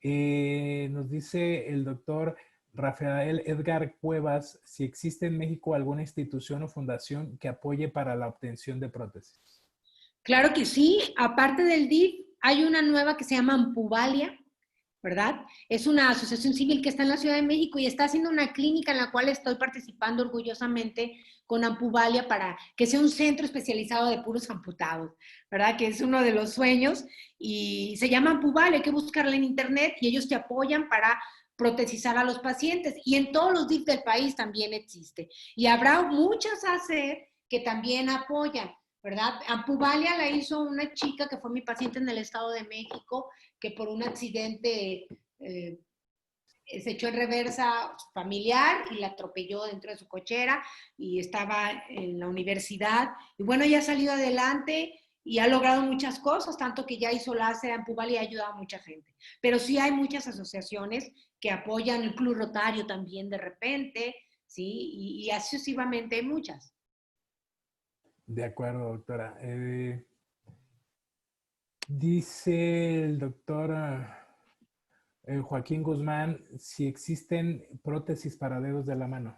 Nos dice el doctor Rafael Edgar Cuevas si existe en México alguna institución o fundación que apoye para la obtención de prótesis. Claro que sí, aparte del DIF, hay una nueva que se llama Ampuvalia, ¿verdad? Es una asociación civil que está en la Ciudad de México y está haciendo una clínica en la cual estoy participando orgullosamente con Ampuvalia para que sea un centro especializado de puros amputados, ¿verdad? Que es uno de los sueños y se llama Ampuvalia, hay que buscarla en internet y ellos te apoyan para protesizar a los pacientes y en todos los DIF del país también existe. Y habrá muchas ACER que también apoyan, ¿verdad? Ampuvalia la hizo una chica que fue mi paciente en el Estado de México, que por un accidente se echó en reversa familiar y la atropelló dentro de su cochera y estaba en la universidad. Y bueno, ella ha salido adelante y ha logrado muchas cosas, tanto que ya hizo láser en Pubal y ha ayudado a mucha gente. Pero sí hay muchas asociaciones que apoyan, el Club Rotario también de repente, ¿sí? Y así sucesivamente hay muchas. De acuerdo, doctora. Dice el doctor Joaquín Guzmán si existen prótesis para dedos de la mano.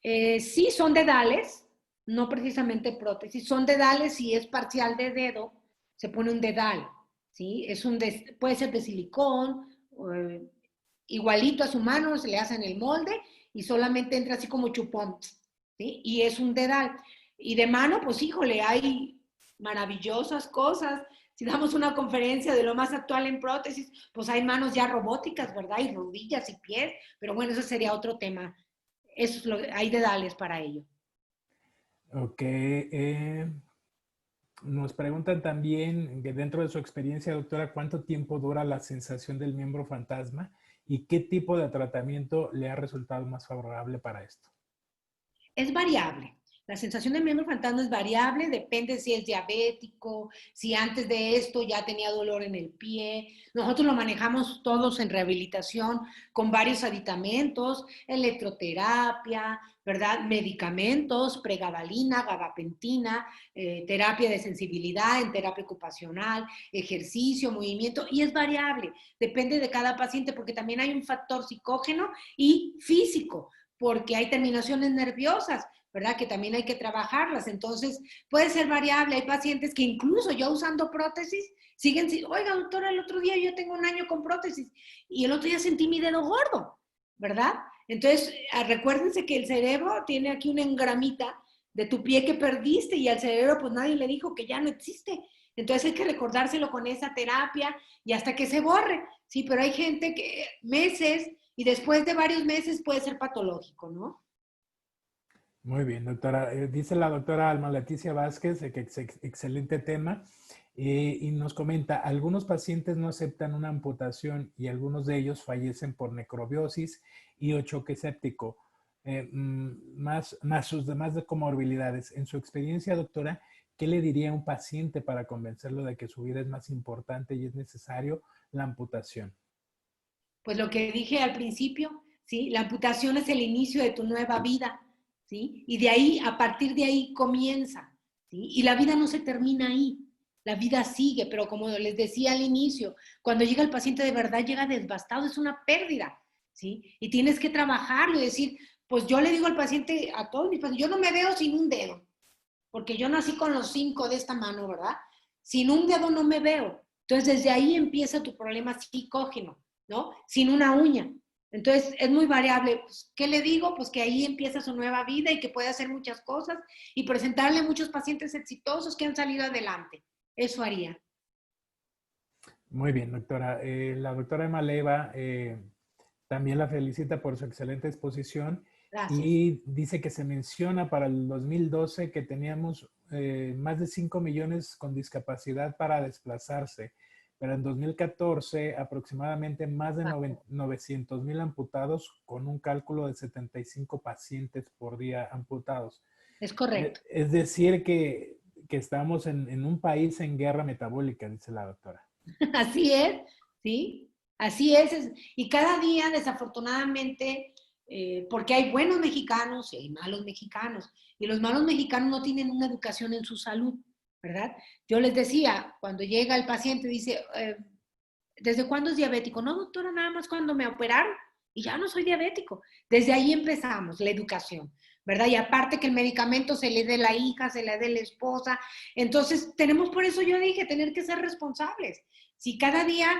Sí, son dedales, no precisamente prótesis, son dedales. Si es parcial de dedo, se pone un dedal, ¿sí? Puede ser de silicón, igualito a su mano, se le hace en el molde y solamente entra así como chupón, ¿sí? Y es un dedal. Y de mano, pues híjole, hay maravillosas cosas. Si damos una conferencia de lo más actual en prótesis, pues hay manos ya robóticas, ¿verdad? Y rodillas y pies, pero bueno, eso sería otro tema. Eso es hay dedales para ello. Ok. Nos preguntan también, que dentro de su experiencia, doctora, ¿cuánto tiempo dura la sensación del miembro fantasma y qué tipo de tratamiento le ha resultado más favorable para esto? Es variable. La sensación de miembro fantasma es variable, depende si es diabético, si antes de esto ya tenía dolor en el pie. Nosotros lo manejamos todos en rehabilitación con varios aditamentos, electroterapia, ¿verdad? Medicamentos, pregabalina, gabapentina, terapia de sensibilidad en terapia ocupacional, ejercicio, movimiento, y es variable, depende de cada paciente porque también hay un factor psicógeno y físico, porque hay terminaciones nerviosas, ¿verdad? Que también hay que trabajarlas. Entonces, puede ser variable. Hay pacientes que incluso yo usando prótesis, siguen, oiga, doctora, el otro día yo tengo 1 año con prótesis y el otro día sentí mi dedo gordo, ¿verdad? Entonces, recuérdense que el cerebro tiene aquí una engramita de tu pie que perdiste y al cerebro pues nadie le dijo que ya no existe. Entonces hay que recordárselo con esa terapia y hasta que se borre. Sí, pero hay gente que meses y después de varios meses puede ser patológico, ¿no? Muy bien, doctora. Dice la doctora Alma Leticia Vázquez que excelente tema y nos comenta, algunos pacientes no aceptan una amputación y algunos de ellos fallecen por necrobiosis y o choque séptico, más sus demás de comorbilidades. En su experiencia, doctora, ¿qué le diría a un paciente para convencerlo de que su vida es más importante y es necesario la amputación? Pues lo que dije al principio, ¿sí? La amputación es el inicio de tu nueva vida, ¿sí? Y de ahí, a partir de ahí comienza, ¿sí? Y la vida no se termina ahí, la vida sigue, pero como les decía al inicio, cuando llega el paciente de verdad llega devastado, es una pérdida, ¿sí? Y tienes que trabajarlo y decir, pues yo le digo al paciente, a todos mis pacientes, yo no me veo sin un dedo, porque yo nací con los 5 de esta mano, ¿verdad? Sin un dedo no me veo. Entonces, desde ahí empieza tu problema psicógeno, ¿no? Sin una uña. Entonces, es muy variable. Pues, ¿qué le digo? Pues que ahí empieza su nueva vida y que puede hacer muchas cosas y presentarle muchos pacientes exitosos que han salido adelante. Eso haría. Muy bien, doctora. La doctora Emma Leiva también la felicita por su excelente exposición Gracias. y dice que se menciona para el 2012 que teníamos más de 5 millones con discapacidad para desplazarse, pero en 2014 aproximadamente más de 900,000 amputados con un cálculo de 75 pacientes por día amputados. Es correcto. Es decir, que estamos en un país en guerra metabólica, dice la doctora. Así es, ¿sí? Así es. Y cada día, desafortunadamente, porque hay buenos mexicanos y hay malos mexicanos, y los malos mexicanos no tienen una educación en su salud, ¿verdad? Yo les decía, cuando llega el paciente, dice, ¿desde cuándo es diabético? No, doctora, nada más cuando me operaron y ya no soy diabético. Desde ahí empezamos la educación, ¿verdad? Y aparte que el medicamento se le dé la hija, se le dé la esposa. Entonces, tenemos, por eso yo dije, tener que ser responsables. Si cada día,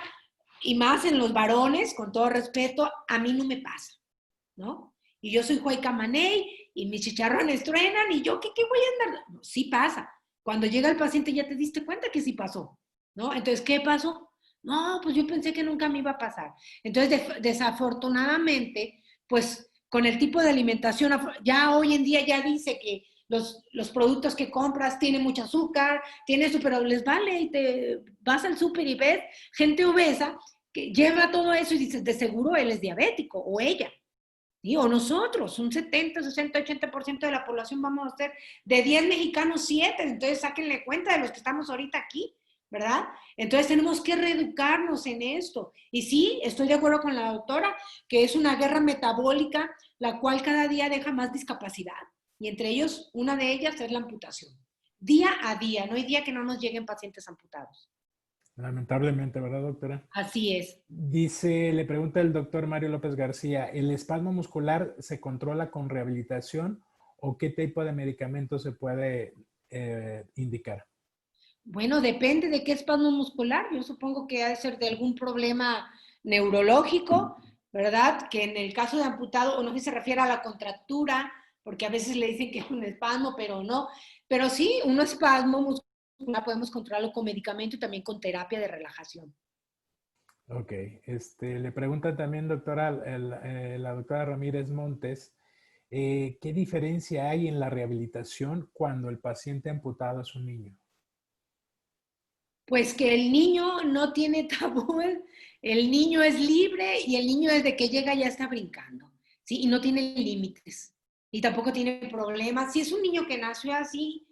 y más en los varones, con todo respeto, a mí no me pasa, ¿no? Y yo soy Juay Camaney y mis chicharrones truenan y yo, ¿qué voy a andar? No, sí pasa. Cuando llega el paciente ya te diste cuenta que sí pasó, ¿no? Entonces, ¿qué pasó? No, pues yo pensé que nunca me iba a pasar. Entonces, desafortunadamente, pues con el tipo de alimentación, ya hoy en día ya dice que los productos que compras tienen mucho azúcar, tiene eso, pero les vale y te vas al súper y ves gente obesa que lleva todo eso y dices, de seguro él es diabético o ella. ¿Sí? O nosotros, un 70, 60, 80% de la población vamos a ser, de 10 mexicanos, 7, entonces sáquenle cuenta de los que estamos ahorita aquí, ¿verdad? Entonces tenemos que reeducarnos en esto. Y sí, estoy de acuerdo con la doctora, que es una guerra metabólica, la cual cada día deja más discapacidad. Y entre ellos, una de ellas es la amputación. Día a día, no hay día que no nos lleguen pacientes amputados. Lamentablemente, ¿verdad, doctora? Así es. Dice, le pregunta el doctor Mario López García, ¿el espasmo muscular se controla con rehabilitación o qué tipo de medicamento se puede indicar? Bueno, depende de qué espasmo muscular. Yo supongo que ha de ser de algún problema neurológico, ¿verdad? Que en el caso de amputado, o no sé si se refiere a la contractura, porque a veces le dicen que es un espasmo, pero no. Pero sí, un espasmo muscular podemos controlarlo con medicamento y también con terapia de relajación. Ok, le pregunta también, doctora, la doctora Ramírez Montes, ¿qué diferencia hay en la rehabilitación cuando el paciente amputado es un niño? Pues que el niño no tiene tabúes, el niño es libre y el niño desde que llega ya está brincando, ¿sí? Y no tiene límites y tampoco tiene problemas. Si es un niño que nació así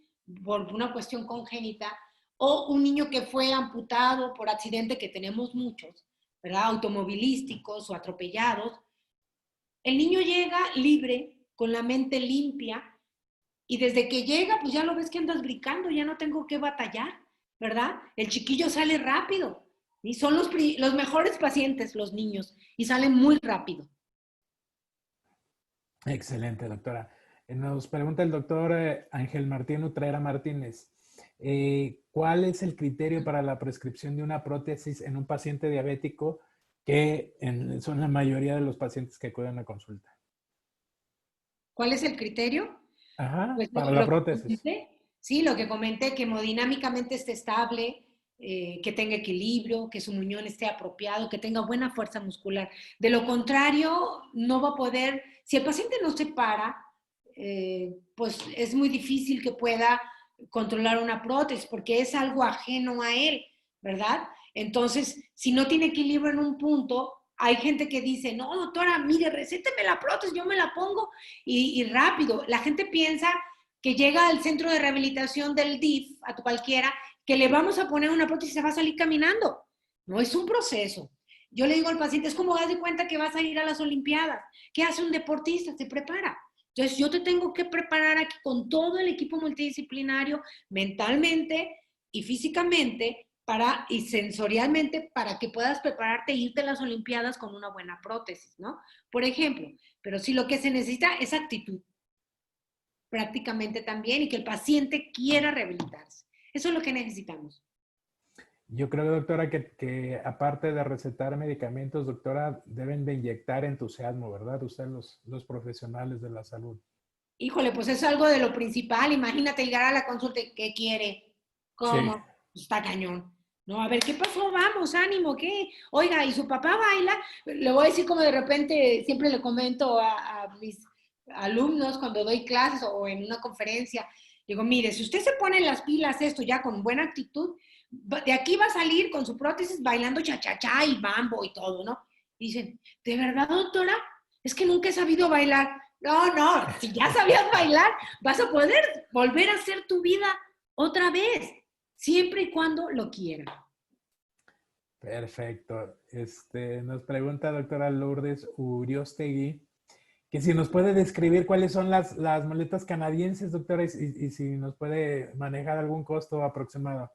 por una cuestión congénita o un niño que fue amputado por accidente, que tenemos muchos, ¿verdad? Automovilísticos o atropellados, el niño llega libre, con la mente limpia, y desde que llega, pues ya lo ves que andas brincando, ya no tengo que batallar, ¿verdad? El chiquillo sale rápido. Y son los mejores pacientes, los niños, y salen muy rápido. Excelente, doctora. Nos pregunta el doctor Ángel Martín Utrera Martínez, ¿cuál es el criterio para la prescripción de una prótesis en un paciente diabético que son la mayoría de los pacientes que acuden a consulta? ¿Cuál es el criterio? Ajá, Pues para la lo que prótesis. comenté. Sí, lo que comenté, que hemodinámicamente esté estable, que tenga equilibrio, que su muñón esté apropiado, que tenga buena fuerza muscular. De lo contrario, no va a poder, si el paciente no se para, pues es muy difícil que pueda controlar una prótesis porque es algo ajeno a él, ¿verdad? Entonces, si no tiene equilibrio en un punto, hay gente que dice, no, doctora, mire, recéteme la prótesis, yo me la pongo y rápido. La gente piensa que llega al centro de rehabilitación del DIF, a cualquiera, que le vamos a poner una prótesis y se va a salir caminando. No, es un proceso. Yo le digo al paciente, es como das de cuenta que vas a ir a las Olimpiadas. ¿Qué hace un deportista? Se prepara. Entonces, yo te tengo que preparar aquí con todo el equipo multidisciplinario, mentalmente y físicamente, y sensorialmente, para que puedas prepararte e irte a las Olimpiadas con una buena prótesis, ¿no? Por ejemplo, pero si lo que se necesita es actitud, prácticamente también, y que el paciente quiera rehabilitarse. Eso es lo que necesitamos. Yo creo, doctora, que aparte de recetar medicamentos, doctora, deben de inyectar entusiasmo, ¿verdad? Ustedes los profesionales de la salud. Híjole, pues es algo de lo principal. Imagínate llegar a la consulta y ¿qué quiere? Sí. ¿Cómo? Pues está cañón. No, a ver, ¿qué pasó? Vamos, ánimo, ¿qué? Oiga, ¿y su papá baila? Le voy a decir como de repente, siempre le comento a mis alumnos cuando doy clases o en una conferencia, digo, mire, si usted se pone las pilas esto ya con buena actitud, de aquí va a salir con su prótesis bailando cha-cha-cha y bambo y todo, ¿no? Dicen, ¿de verdad, doctora? Es que nunca he sabido bailar. No, no, si ya sabías bailar, vas a poder volver a hacer tu vida otra vez, siempre y cuando lo quieras. Perfecto. Nos pregunta doctora Lourdes Uriostegui que si nos puede describir cuáles son las muletas canadienses, doctora, y si nos puede manejar algún costo aproximado.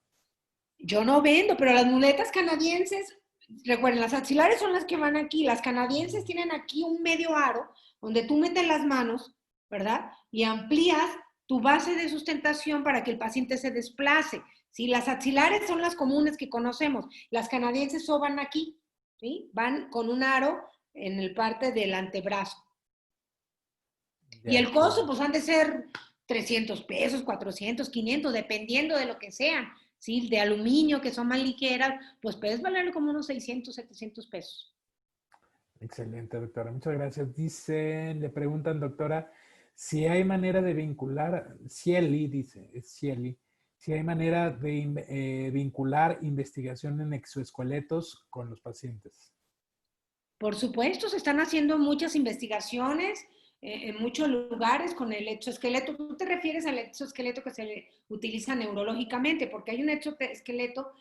Yo no vendo, pero las muletas canadienses, recuerden, las axilares son las que van aquí, las canadienses tienen aquí un medio aro donde tú metes las manos, ¿verdad? Y amplías tu base de sustentación para que el paciente se desplace. ¿Sí? Las axilares son las comunes que conocemos, las canadienses solo van aquí, ¿sí? Van con un aro en el parte del antebrazo. Y De el costo, acuerdo. pues han de ser 300 pesos, 400, 500, dependiendo de lo que sean. ¿Sí? De aluminio, que son más ligeras, pues puedes valer como unos 600, 700 pesos. Excelente, doctora. Muchas gracias. Dicen, le preguntan, doctora, si hay manera de vincular, Cieli dice, es Cieli, si hay manera de vincular investigación en exoesqueletos con los pacientes. Por supuesto, se están haciendo muchas investigaciones en muchos lugares con el exoesqueleto. Tú te refieres al exoesqueleto que se le utiliza neurológicamente, porque hay un exoesqueleto,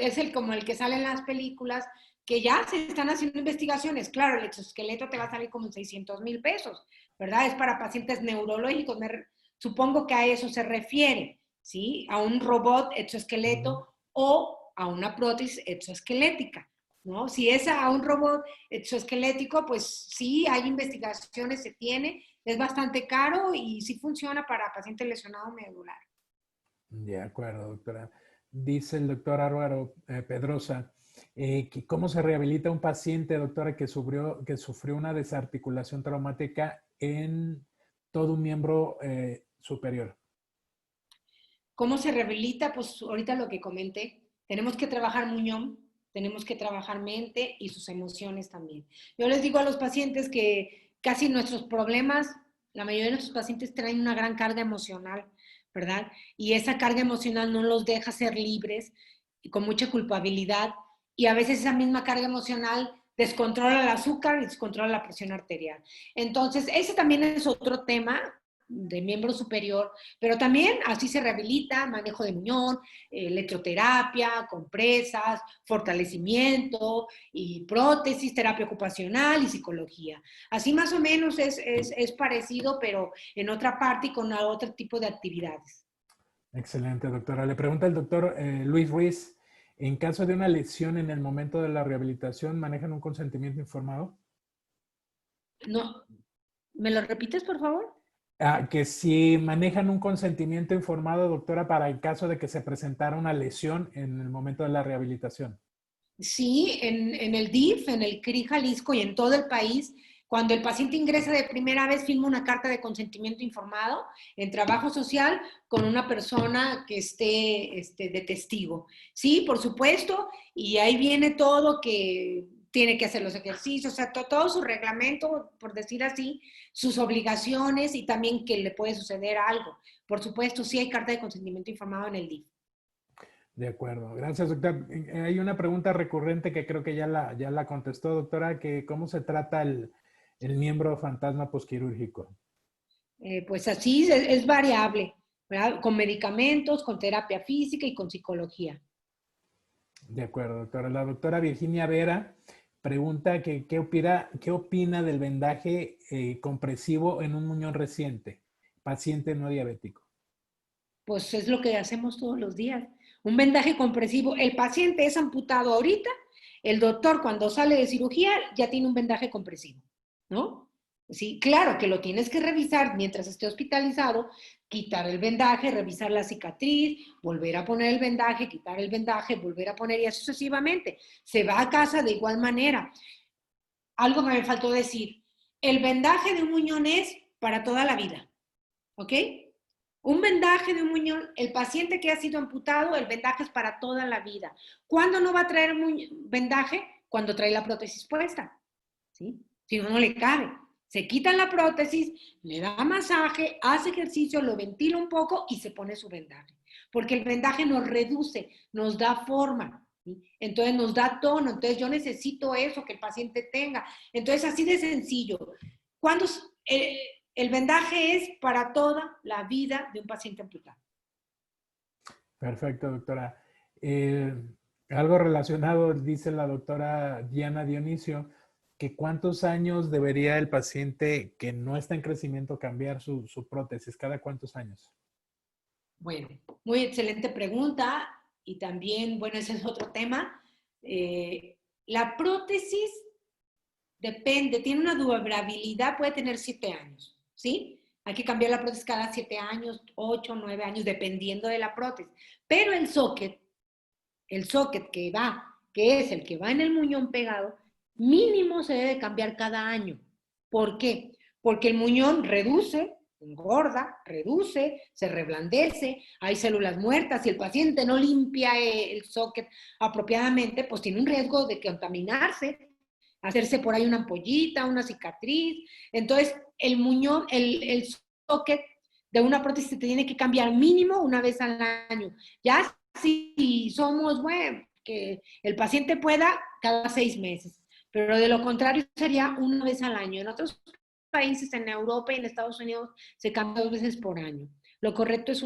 es como el que sale en las películas, que ya se están haciendo investigaciones. Claro, el exoesqueleto te va a salir como en 600,000 pesos, ¿verdad? Es para pacientes neurológicos. Supongo que a eso se refiere, ¿sí? A un robot exoesqueleto o a una prótesis exoesquelética, ¿no? Si es a un robot exoesquelético, pues sí, hay investigaciones, se tiene, es bastante caro y sí funciona para pacientes lesionados medular. De acuerdo, doctora. Dice el doctor Álvaro Pedrosa, ¿cómo se rehabilita un paciente, doctora, que sufrió una desarticulación traumática en todo un miembro superior? ¿Cómo se rehabilita? Pues ahorita lo que comenté, tenemos que trabajar muñón, tenemos que trabajar mente y sus emociones también. Yo les digo a los pacientes que casi nuestros problemas, la mayoría de nuestros pacientes traen una gran carga emocional, ¿verdad? Y esa carga emocional no los deja ser libres y con mucha culpabilidad. Y a veces esa misma carga emocional descontrola el azúcar y descontrola la presión arterial. Entonces, ese también es otro tema de miembro superior, pero también así se rehabilita, manejo de muñón, electroterapia, compresas, fortalecimiento y prótesis, terapia ocupacional y psicología. Así más o menos es parecido, pero en otra parte y con otro tipo de actividades. Excelente, doctora. Le pregunta el doctor Luis Ruiz, en caso de una lesión en el momento de la rehabilitación, ¿manejan un consentimiento informado? No, ¿me lo repites, por favor? Que si manejan un consentimiento informado, doctora, para el caso de que se presentara una lesión en el momento de la rehabilitación. Sí, en el DIF, en el CRI Jalisco y en todo el país, Cuando el paciente ingresa de primera vez, firma una carta de consentimiento informado en trabajo social con una persona que esté de testigo. Sí, por supuesto, y ahí viene todo que tiene que hacer los ejercicios, o sea, todo su reglamento, por decir así, sus obligaciones y también que le puede suceder algo. Por supuesto, sí hay carta de consentimiento informado en el DIF. De acuerdo, gracias, doctor. Hay una pregunta recurrente que creo que ya la contestó, doctora, que ¿cómo se trata el miembro fantasma posquirúrgico? Pues así es variable, ¿verdad? Con medicamentos, con terapia física y con psicología. De acuerdo, doctora. La doctora Virginia Vera pregunta que qué opina del vendaje compresivo en un muñón reciente, paciente no diabético. Pues es lo que hacemos todos los días. Un vendaje compresivo. El paciente es amputado ahorita, el doctor cuando sale de cirugía ya tiene un vendaje compresivo, ¿no? Sí, claro que lo tienes que revisar mientras esté hospitalizado, quitar el vendaje, revisar la cicatriz, volver a poner el vendaje, quitar el vendaje, volver a poner y así sucesivamente. Se va a casa de igual manera. Algo que me faltó decir, el vendaje de un muñón es para toda la vida, ¿ok? Un vendaje de un muñón, el paciente que ha sido amputado, el vendaje es para toda la vida. ¿Cuándo no va a traer un vendaje? Cuando trae la prótesis puesta, ¿sí? Si no, no le cabe. Se quita la prótesis, le da masaje, hace ejercicio, lo ventila un poco y se pone su vendaje. Porque el vendaje nos reduce, nos da forma, ¿sí? Entonces nos da tono. Entonces yo necesito eso que el paciente tenga. Entonces así de sencillo. ¿Cuándo el vendaje es para toda la vida de un paciente amputado? Perfecto, doctora. Algo relacionado, dice la doctora Diana Dionisio, que cuántos años debería el paciente que no está en crecimiento cambiar su prótesis, cada cuántos años. Bueno, muy excelente pregunta y también, bueno, ese es otro tema. La prótesis depende, tiene una durabilidad, puede tener 7 años, ¿sí? Hay que cambiar la prótesis cada 7 años, 8, 9 años, dependiendo de la prótesis. Pero el socket que es el que va en el muñón pegado, mínimo se debe cambiar cada año. ¿Por qué? Porque el muñón reduce, engorda, reduce, se reblandece, hay células muertas. Si el paciente no limpia el socket apropiadamente, pues tiene un riesgo de contaminarse, hacerse por ahí una ampollita, una cicatriz. Entonces, el muñón, el socket de una prótesis se tiene que cambiar mínimo una vez al año. Ya si somos, bueno, que el paciente pueda cada 6 meses, pero de lo contrario sería una vez al año. En otros países, en Europa y en Estados Unidos, se cambia 2 veces por año. Lo correcto es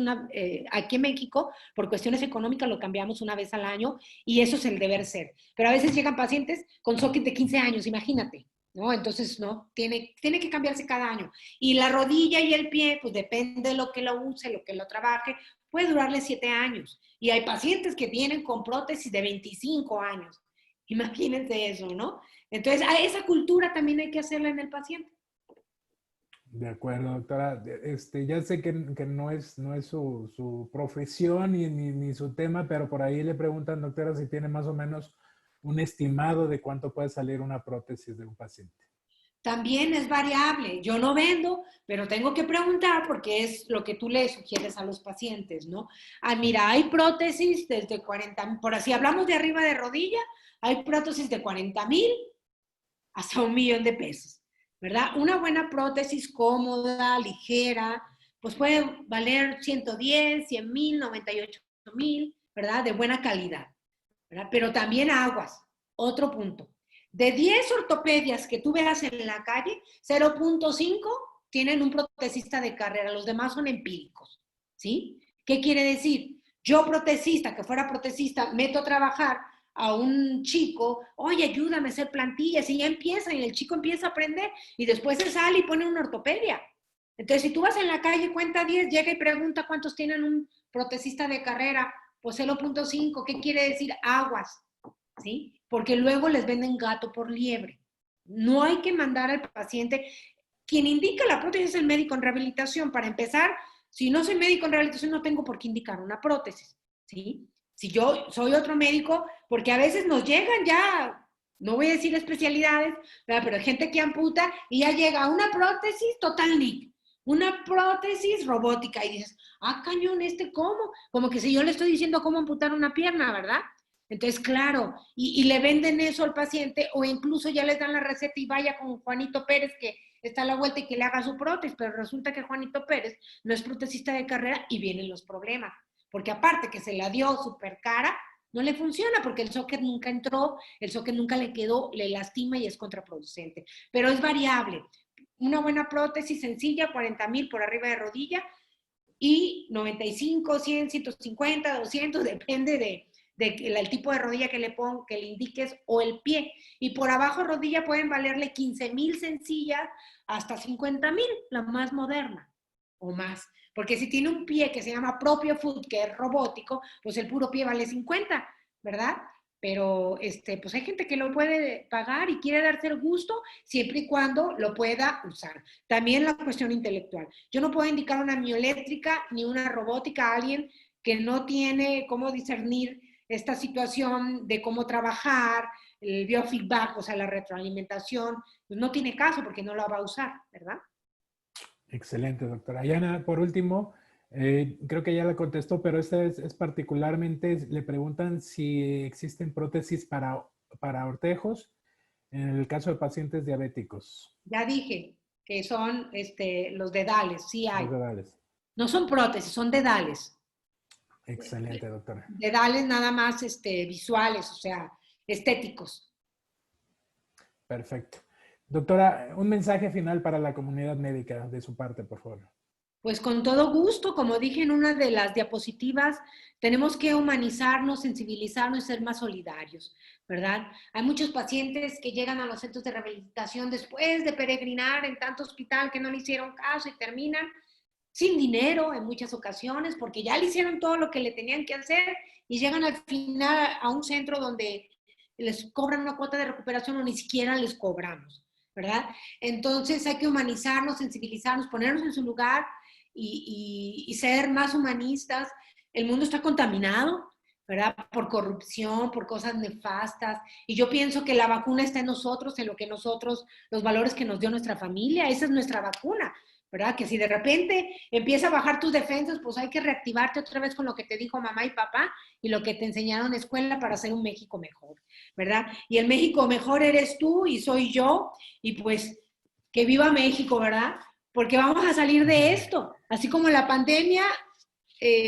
aquí en México, por cuestiones económicas, lo cambiamos una vez al año y eso es el deber ser. Pero a veces llegan pacientes con socket de 15 años, imagínate, ¿no? Entonces, no, tiene que cambiarse cada año. Y la rodilla y el pie, pues depende de lo que lo use, lo que lo trabaje, puede durarle 7 años. Y hay pacientes que vienen con prótesis de 25 años. Imagínense eso, ¿no? Entonces, a esa cultura también hay que hacerla en el paciente. De acuerdo, doctora. Ya sé que no es su profesión ni su tema, pero por ahí le preguntan, doctora, si tiene más o menos un estimado de cuánto puede salir una prótesis de un paciente. También es variable. Yo no vendo, pero tengo que preguntar porque es lo que tú le sugieres a los pacientes, ¿no? Ah, mira, hay prótesis desde 40, por así hablamos de arriba de rodilla, hay prótesis de 40,000 hasta 1,000,000 de pesos, ¿verdad? Una buena prótesis cómoda, ligera, pues puede valer 110, 100,000, 98,000, ¿verdad? De buena calidad, ¿verdad? Pero también aguas. Otro punto. De 10 ortopedias que tú veas en la calle, 0.5 tienen un protesista de carrera, los demás son empíricos, ¿sí? ¿Qué quiere decir? Yo protesista, que fuera protesista, meto a trabajar a un chico, oye, ayúdame a hacer plantillas, y ya empieza, y el chico empieza a aprender, y después se sale y pone una ortopedia. Entonces, si tú vas en la calle, cuenta 10, llega y pregunta cuántos tienen un protesista de carrera, pues 0.5, ¿qué quiere decir? Aguas, ¿sí? Porque luego les venden gato por liebre. No hay que mandar al paciente. Quien indica la prótesis es el médico en rehabilitación. Para empezar, si no soy médico en rehabilitación, no tengo por qué indicar una prótesis, ¿sí? Si yo soy otro médico, porque a veces nos llegan ya no voy a decir especialidades, ¿verdad? Pero hay gente que amputa y ya llega a una prótesis total Nick, una prótesis robótica y dices, ah, cañón, ¿cómo? Como que si yo le estoy diciendo cómo amputar una pierna, ¿verdad? Entonces, claro, y le venden eso al paciente o incluso ya les dan la receta y vaya con Juanito Pérez que está a la vuelta y que le haga su prótesis, pero resulta que Juanito Pérez no es protesista de carrera y vienen los problemas. Porque aparte que se la dio súper cara, no le funciona porque el socket nunca entró, el socket nunca le quedó, le lastima y es contraproducente. Pero es variable. Una buena prótesis sencilla, 40,000 por arriba de rodilla y 95, 100, 150, 200, depende del tipo de rodilla que le pongo, que le indiques, o el pie. Y por abajo rodilla pueden valerle 15,000 sencillas hasta 50,000, la más moderna o más. Porque si tiene un pie que se llama propio foot, que es robótico, pues el puro pie vale 50, ¿verdad? Pero pues hay gente que lo puede pagar y quiere darse el gusto siempre y cuando lo pueda usar. También la cuestión intelectual. Yo no puedo indicar una mioeléctrica ni una robótica a alguien que no tiene cómo discernir esta situación de cómo trabajar, el biofeedback, o sea, la retroalimentación, pues no tiene caso porque no la va a usar, ¿verdad? Excelente, doctora. Yana, por último, creo que ya la contestó, pero esta es particularmente, le preguntan si existen prótesis para ortejos en el caso de pacientes diabéticos. Ya dije que son los dedales, sí hay. Los dedales. No son prótesis, son dedales. Excelente, doctora. Dedales nada más visuales, o sea, estéticos. Perfecto. Doctora, un mensaje final para la comunidad médica de su parte, por favor. Pues con todo gusto, como dije en una de las diapositivas, tenemos que humanizarnos, sensibilizarnos y ser más solidarios, ¿verdad? Hay muchos pacientes que llegan a los centros de rehabilitación después de peregrinar en tanto hospital que no le hicieron caso y terminan sin dinero en muchas ocasiones porque ya le hicieron todo lo que le tenían que hacer y llegan al final a un centro donde les cobran una cuota de recuperación o ni siquiera les cobramos, ¿verdad? Entonces hay que humanizarnos, sensibilizarnos, ponernos en su lugar y ser más humanistas. El mundo está contaminado, ¿verdad? Por corrupción, por cosas nefastas. Y yo pienso que la vacuna está en nosotros, en lo que nosotros, los valores que nos dio nuestra familia. Esa es nuestra vacuna, ¿verdad? Que si de repente empieza a bajar tus defensas, pues hay que reactivarte otra vez con lo que te dijo mamá y papá y lo que te enseñaron en escuela para hacer un México mejor, ¿verdad? Y el México mejor eres tú y soy yo, y pues que viva México, ¿verdad? Porque vamos a salir de esto, así como la pandemia,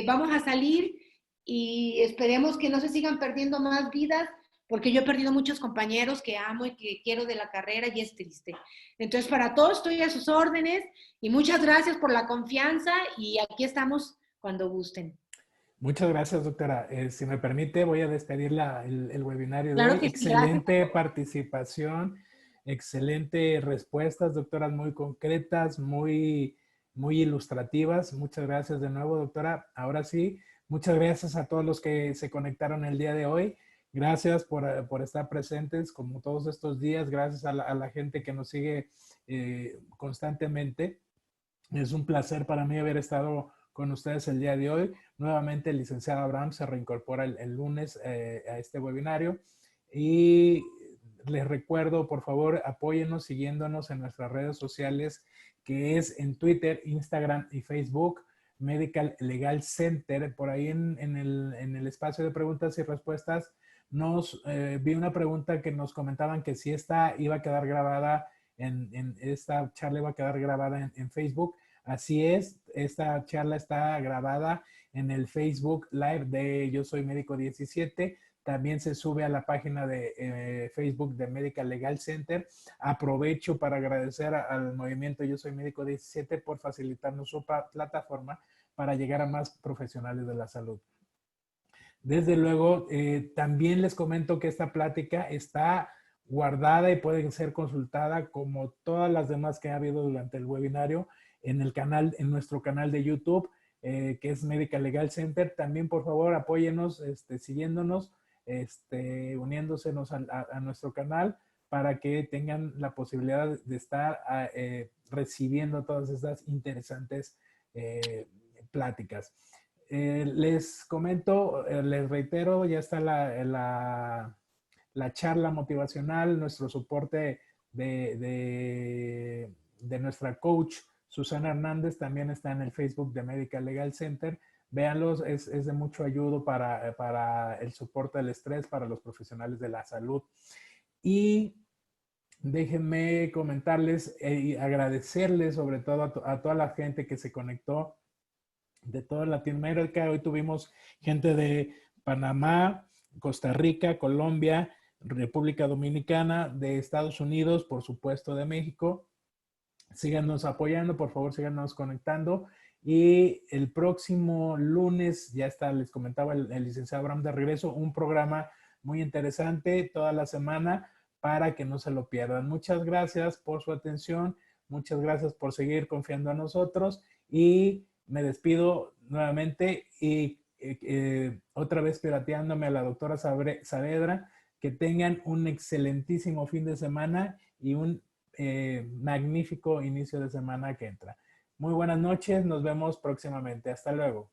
vamos a salir y esperemos que no se sigan perdiendo más vidas, porque yo he perdido muchos compañeros que amo y que quiero de la carrera y es triste. Entonces, para todos estoy a sus órdenes y muchas gracias por la confianza y aquí estamos cuando gusten. Muchas gracias, doctora. Si me permite, voy a despedir el webinario de Claro hoy. que sí, gracias. Excelente participación, excelente respuestas, doctoras, muy concretas, muy ilustrativas. Muchas gracias de nuevo, doctora. Ahora sí, muchas gracias a todos los que se conectaron el día de hoy. Gracias por estar presentes como todos estos días. Gracias a la gente que nos sigue constantemente. Es un placer para mí haber estado con ustedes el día de hoy. Nuevamente el licenciado Abraham se reincorpora el lunes a este webinario y les recuerdo, por favor, apóyennos siguiéndonos en nuestras redes sociales, que es en Twitter, Instagram y Facebook, Medical Legal Center. Por ahí en el espacio de preguntas y respuestas vi una pregunta que nos comentaban que si esta iba a quedar grabada esta charla iba a quedar grabada en Facebook. Así es, esta charla está grabada en el Facebook Live de Yo Soy Médico 17. También se sube a la página de Facebook de Medical Legal Center. Aprovecho para agradecer al movimiento Yo Soy Médico 17 por facilitarnos su plataforma para llegar a más profesionales de la salud. Desde luego, también les comento que esta plática está guardada y puede ser consultada como todas las demás que ha habido durante el webinario en nuestro canal de YouTube, que es Medical Legal Center. También, por favor, apóyenos siguiéndonos, uniéndosenos a nuestro canal para que tengan la posibilidad de estar recibiendo todas estas interesantes pláticas. Les comento, les reitero, ya está la charla motivacional, nuestro soporte de nuestra coach Susana Hernández también está en el Facebook de Medical Legal Center. Véanlos, es de mucho ayuda para el soporte del estrés para los profesionales de la salud. Y déjenme comentarles y agradecerles sobre todo a toda la gente que se conectó de toda Latinoamérica. Hoy tuvimos gente de Panamá, Costa Rica, Colombia, República Dominicana, de Estados Unidos, por supuesto de México. Síganos apoyando, por favor, síganos conectando. Y el próximo lunes, ya está, les comentaba el licenciado Abraham de regreso, un programa muy interesante toda la semana para que no se lo pierdan. Muchas gracias por su atención, muchas gracias por seguir confiando en nosotros y me despido nuevamente y otra vez pirateándome a la doctora Saavedra. Que tengan un excelentísimo fin de semana y un magnífico inicio de semana que entra. Muy buenas noches, nos vemos próximamente. Hasta luego.